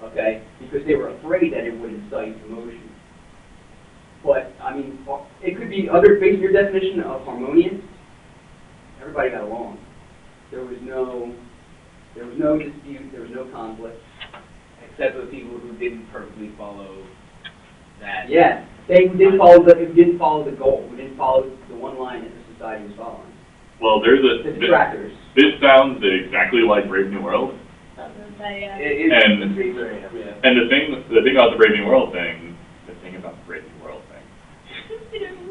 Okay? Because they were afraid that it would incite emotion. But, I mean, it could be other, based on your definition of harmonious, everybody got along. There was no dispute, there was no conflict. Except for the people who didn't perfectly follow that. Yeah, they didn't follow the goal. We didn't follow the one line that the society was following. Well, there's The detractors. this sounds exactly like Brave New World. I was gonna say, yeah. And the thing about the Brave New World thing,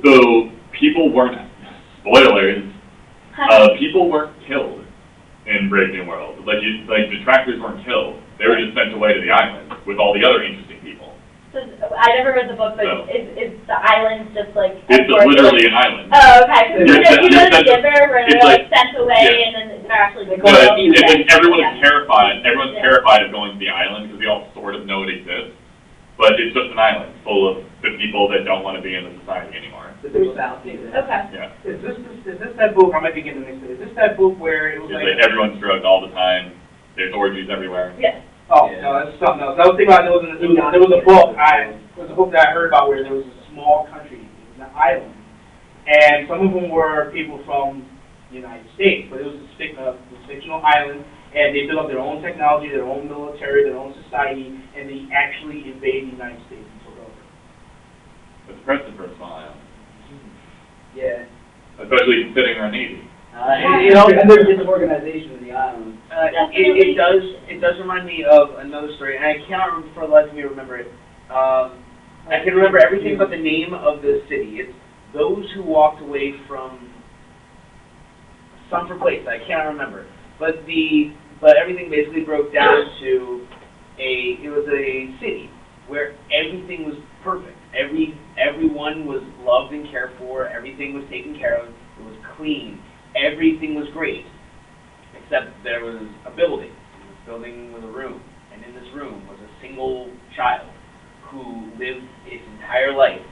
so people weren't, spoilers, people weren't killed in Brave New World. Like detractors weren't killed. They were just sent away to the island with all the other interesting people. So, I never read the book, but No. is the island just like... It's literally an island. Oh, okay, because you know the It's Giver, where it's they're like- like sent away yeah. and then they're actually... They No, call it and everyone's Yeah. terrified. Everyone's Yeah. terrified of going to the island because they all sort of know it exists. But it's just an island full of the people that don't want to be in the society anymore. The big fallacy. Okay. Yeah. Is this that book, I might be getting mixed up, is this that book where it was It's like... like everyone's drugged all the time. There's orgies everywhere. Yes. Oh, no, that's something else. I was thinking about, there was a book that I heard about where there was a small country, it was an island, and some of them were people from the United States, but it was a fictional island, and they built up their own technology, their own military, their own society, and they actually invaded the United States and took over. It's impressive for a small island. Yeah. Especially considering our Navy. And there's disorganization of the island. It does remind me of another story, and I cannot remember for the life of me remember it. I can remember everything but the name of the city. It's those who walked away from some place. I cannot remember, but everything basically broke down to it was a city where everything was perfect. Everyone was loved and cared for. Everything was taken care of. It was clean. Everything was great, except there was a building. This building was a room, and in this room was a single child who lived its entire life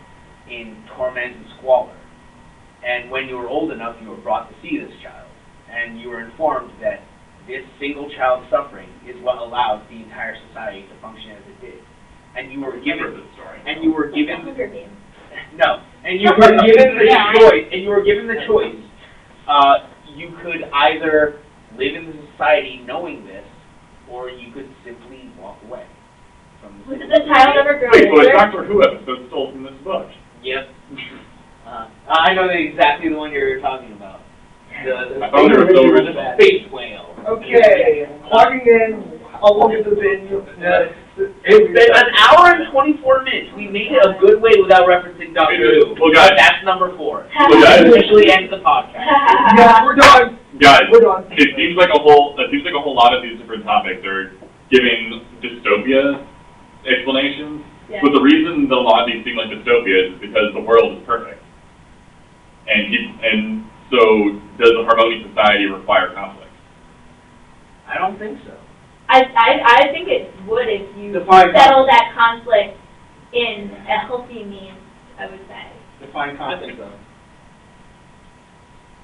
in torment and squalor. And when you were old enough, you were brought to see this child, and you were informed that this single child's suffering is what allowed the entire society to function as it did. And you were given this story. Hunger Games. No, and you were given the choice. And you were given the choice. You could either live in the society knowing this, or you could simply walk away from the Did the child ever grow Wait, so it's older? Doctor Who episode stole from this book. Yep. I know exactly the one you're talking about. I thought it was so original. Space whale. Okay, logging in, I'll look at the bin. It's been an hour and 24 minutes. We made it a good way without referencing Doctor Who. Well, guys. That's number 4. Well, guys. Officially ends the podcast. Yeah, we're done. Guys, We're done. it seems like a whole lot of these different topics are giving dystopia explanations. Yeah. But the reason that a lot of these seem like dystopias is because the world is perfect. And so does a harmonious society require conflict? I don't think so. I think it would if you Define settle that conflict in a healthy means, I would say. Define conflict, though.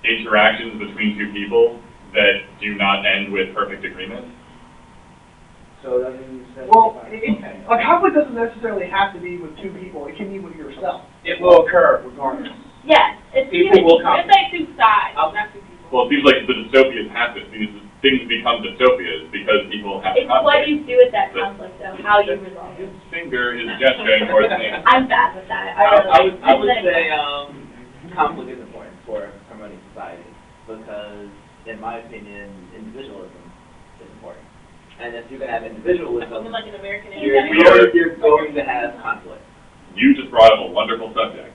Interactions between two people that do not end with perfect agreement? So that means that. Well, a conflict doesn't necessarily have to be with two people. It can be with yourself. It will occur regardless. Yeah, it's People will It's like two sides, not two people. Well, it seems like the dystopias happen. These things become dystopias because people have It's what conflict. you do with that conflict, though, how you resolve His it. finger is gesturing towards me. I'm bad with that. I would It's say like- conflict is important for harmonious society because, in my opinion, individualism is important. And if you're going to have individualism, Something like an American you're Indian. going to have conflict. You just brought up a wonderful subject.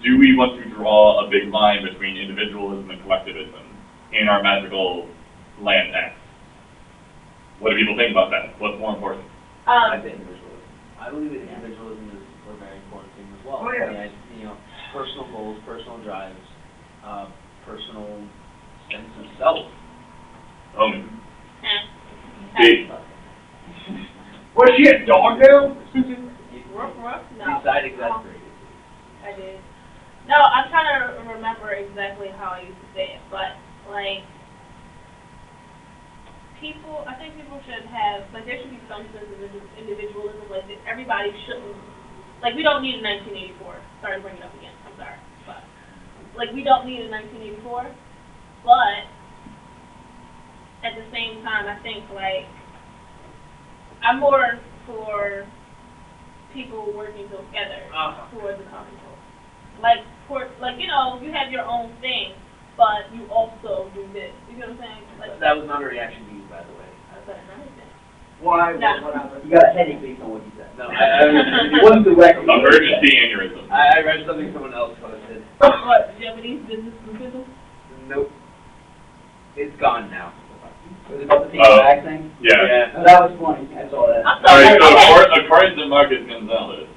Do we want to draw a big line between individualism and collectivism in our magical land X? What do people think about that? What's more important? I say individualism. I believe that individualism is a very important thing as well. Oh, yeah. And, you know, personal goals, personal drives, personal sense of self. Big. Was she a dog now? Ruff, ruff? No. Decide exasperated. I did. No, I'm trying to remember exactly how I used to say it, but, like, I think people should have, like, there should be some sense of individualism, like, that everybody shouldn't, like, we don't need a 1984. Sorry to bring it up again, I'm sorry, but, like, we don't need a 1984, but, at the same time, I think, like, I'm more for people working together towards a common goal. Like, you know, you have your own thing, but you also do this. You know what I'm saying? Like, That was not a reaction to you, by the way. that's another thing. Why? No. What happened? You got a headache based on what you said. No, It wasn't directly. Emergency aneurysm. I read something someone else posted. What, Japanese business proposal? Nope. It's gone now. Was it about the paper bag thing? Yeah. Oh, that was funny, I saw that. I'm All sorry. right, so Okay. according to Marcus Gonzalez,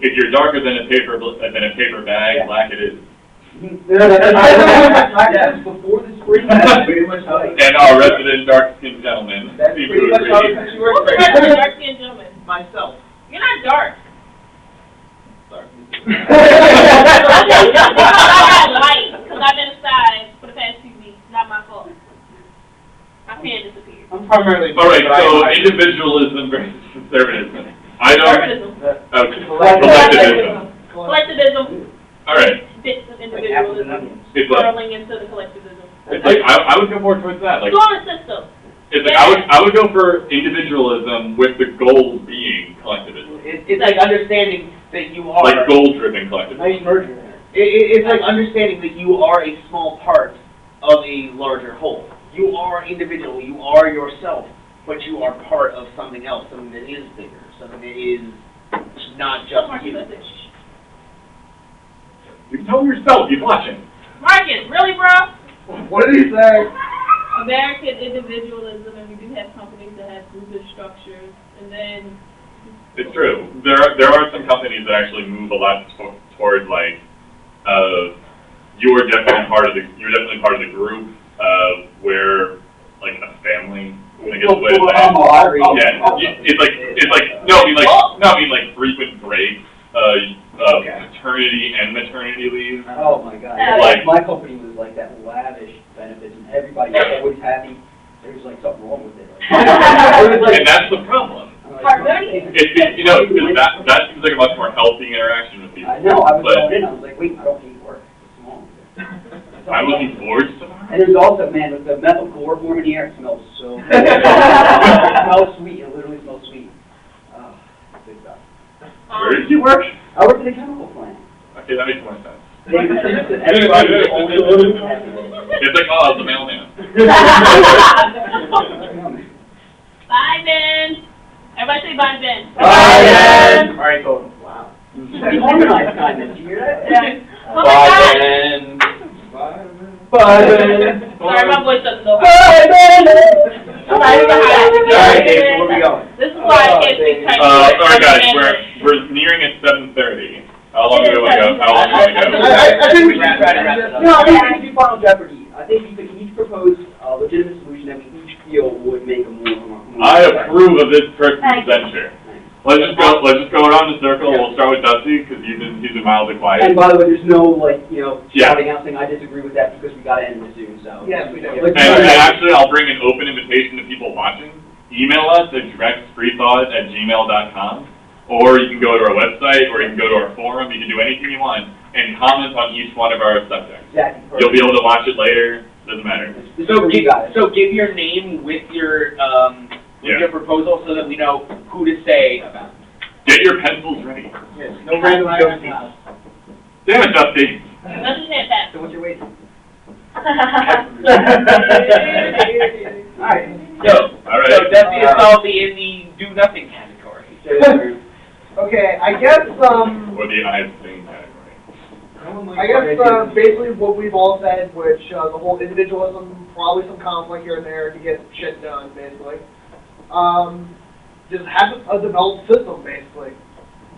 if you're darker than a paper bag, Yeah. black it is. That was before the spring, that's pretty much right. And our resident dark-skinned gentleman That's seems pretty to much how agree. the country works Who's the right rest of now. the dark-skinned gentleman? Myself. You're not dark. Sorry. I got light, because I've been inside for the past 2 weeks. Not my fault. My pen disappeared. I'm primarily. All right, so individualism versus conservatism. I don't. Conservatism. Collectivism. Collectivism. All right. Bits of Like apples and individualism. onions. It's like, Swirling into the collectivism. it's like I would go more towards that. Like, Solar system. it's like I would go for individualism with the goal being collectivism, It's like understanding that you are. like goal-driven collectivism. Nice merger there. It's like understanding that you are a small part of a larger whole. You are an individual, you are yourself, but you are part of something else, something that is bigger, something that is not just you. You can tell him yourself. He's watching. Marcus, really, bro? What did he say? American individualism, and we do have companies that have groupish structures, and then It's true. There are some companies that actually move a lot toward like, you're definitely part of the group, where like a family. I guess the way to say it. Yeah, it's like no, I mean like frequent breaks, paternity and maternity leave. Oh my God, Like- my company was like that, lavish benefits, and everybody was always happy. There was like something wrong with it. It was like, And that's the problem. I'm like, It's you know, because that seems like a much more healthy interaction with people. I know, I was But going in, I was like, wait, I don't hate work, what's wrong with it? I'm looking forward to tomorrow. And there's also, man, with the methyl chloroform in the air, it smells so good. It smells sweet, it literally smells sweet. Good stuff. Where did you work? I worked at a chemical plant. Okay, that makes more sense. Everybody was only living happy. It's like, oh, the mailman. Bye, Ben. Everybody say bye, Ben. Bye, Ben. All right, go. Wow. Harmonized kindness, you hear that? Yeah. Oh my God. Ben. Bye, Ben. Sorry, my voice doesn't go high. Bye, Ben! I'm not even high. All right, Dave, so where we going? This is why I can't speak Chinese. Alright guys, we're nearing at 7:30. How long do we want to go? How long do we want to go? I think we should Try to wrap it up. No, I think we should do Final Jeopardy. I think we could each propose a legitimate solution that we each feel would make a more. I approve of this person's venture. Let's just go around the circle. We'll start with Dusty because he's been mildly quiet. And by the way, there's no, Yeah. shouting out saying, I disagree with that because we gotta end this soon, so. Yes, we do. Like, And actually, I'll bring an open invitation to people watching. Email us at drexfreethought@gmail.com, or you can go to our website, or you can go to our forum. You can do anything you want and comment on each one of our subjects. Exactly. You'll be able to watch it later. Doesn't matter. This is for you guys. So give your name with your Yeah. proposal so that we know who to say about. Get your pencils ready. Yes, no random jokes. Damn it, Dusty. Let's just hit that. So what's your weight? Alright. All right. So Dusty is probably in the do nothing category. Okay, I guess, Or the eyes thing category. I guess, basically what we've all said, which, the whole individualism, probably some conflict here and there to get shit done, basically. Just have a developed system, basically,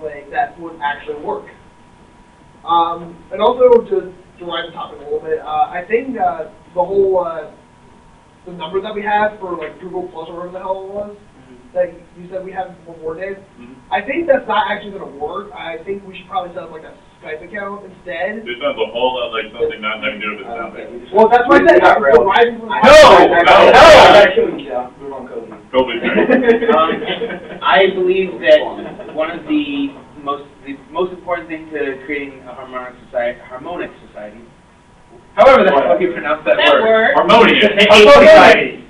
like, that would actually work. And also, to drive the topic a little bit, I think, the whole, the numbers that we have for, like, Google Plus or whatever the hell it was, that you said we have one more day, I think that's not actually gonna work. I think we should probably set up, like, a Skype account instead. This sounds a whole lot like something not having to do with this topic. Well, that's what I said. Not really. Move on, Cody. Totally fair. I believe that one of the most important things to creating a harmonic society, however the hell you pronounce that word. Harmonious. Society.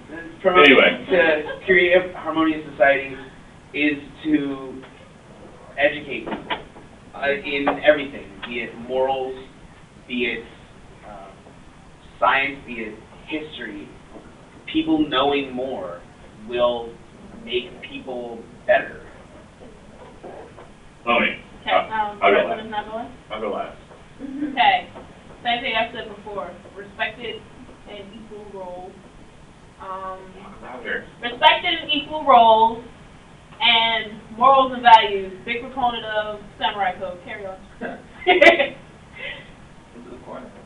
Anyway. To create a harmonious society is to educate in everything, be it morals, be it science, be it history. People knowing more will make people better. Chloe. Okay, I'll go President last. is not going? I'll go last. Okay, same thing I said before, respected and equal roles. Sure. Respected and equal roles and morals and values. Big proponent of samurai code. Carry on.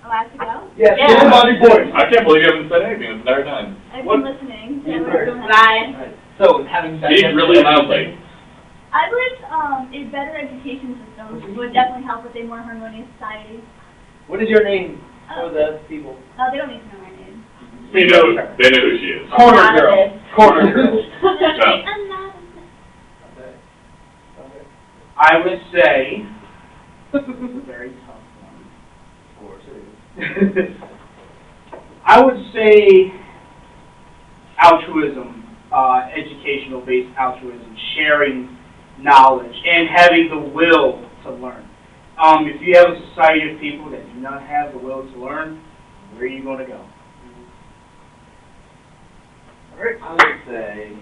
Allowed to go? Yes, Yeah. get him on your voice. I can't believe you haven't said anything this entire time. I've What? been listening. Yeah, Bye. So, having said Speak really loudly. I believe a better education system would definitely help with a more harmonious society. what is your name for the people? They don't need to know my name. They know who she is. Corner girl. Corner girl. I'm not. I would say, this is a very tough one. Of course it is. I would say altruism, educational-based altruism, sharing knowledge, and having the will to learn. If you have a society of people that do not have the will to learn, where are you going to go? I would say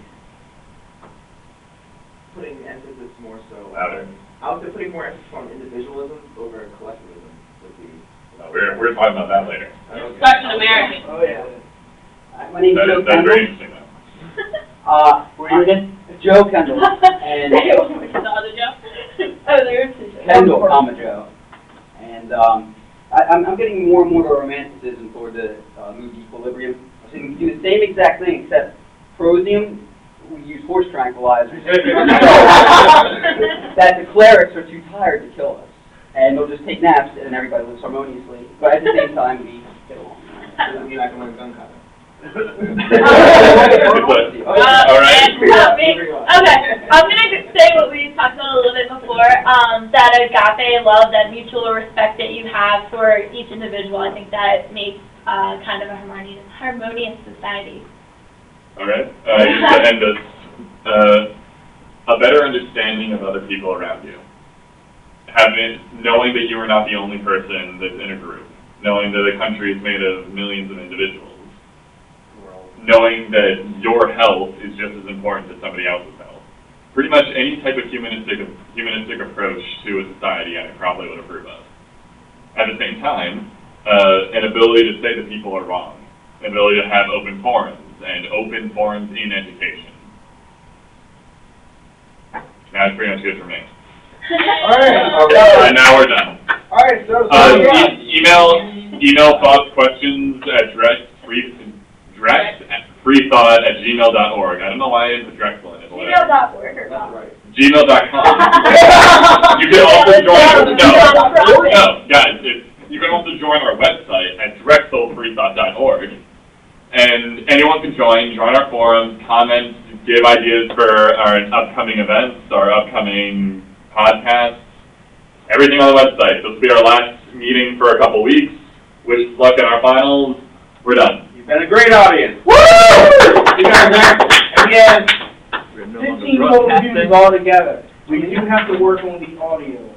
putting emphasis more so. Louder. I would say putting more emphasis on individualism over collectivism would be. We're talking about that later. Such an American. Oh, yeah. My name's Joe That's very Kendall. interesting though. Where are you again? Joe Kendall. And The other Joe? Oh, there's the Joe. Kendall, comma Joe. And I'm getting more and more of a romanticism toward the movie Equilibrium. So we can do the same exact thing, except prosium, we use horse tranquilizers. That the clerics are too tired to kill us. And they'll just take naps and everybody lives harmoniously. But at the same time, we get along. You're not going to gun cotton. All right. Okay, I'm gonna say what we talked about a little bit before, that agape love, that mutual respect that you have for each individual, I think that makes kind of a harmonious society. All right. Just to end us, a better understanding of other people around you. Knowing that you are not the only person that's in a group. Knowing that a country is made of millions of individuals. knowing that your health is just as important as somebody else's health. Pretty much any type of humanistic approach to a society I probably would approve of. At the same time, an ability to say that people are wrong, an ability to have open forums, and open forums in education. That's pretty much good for me. And now we're done. Alright, so, Email thoughts, questions at drexfreethought@gmail.org. I don't know why I put Drexel in it. Gmail.org or that's right. Gmail.com. You can also join, guys, you can also join our website at drexelfreethought.org. And anyone can join our forums, comment, give ideas for our upcoming events, our upcoming podcasts, everything on the website. This will be our last meeting for a couple weeks. Wish us luck in our finals. We're done. You've been a great audience. Woo! You guys are, again, 15 total views all together. We do have to work on the audio.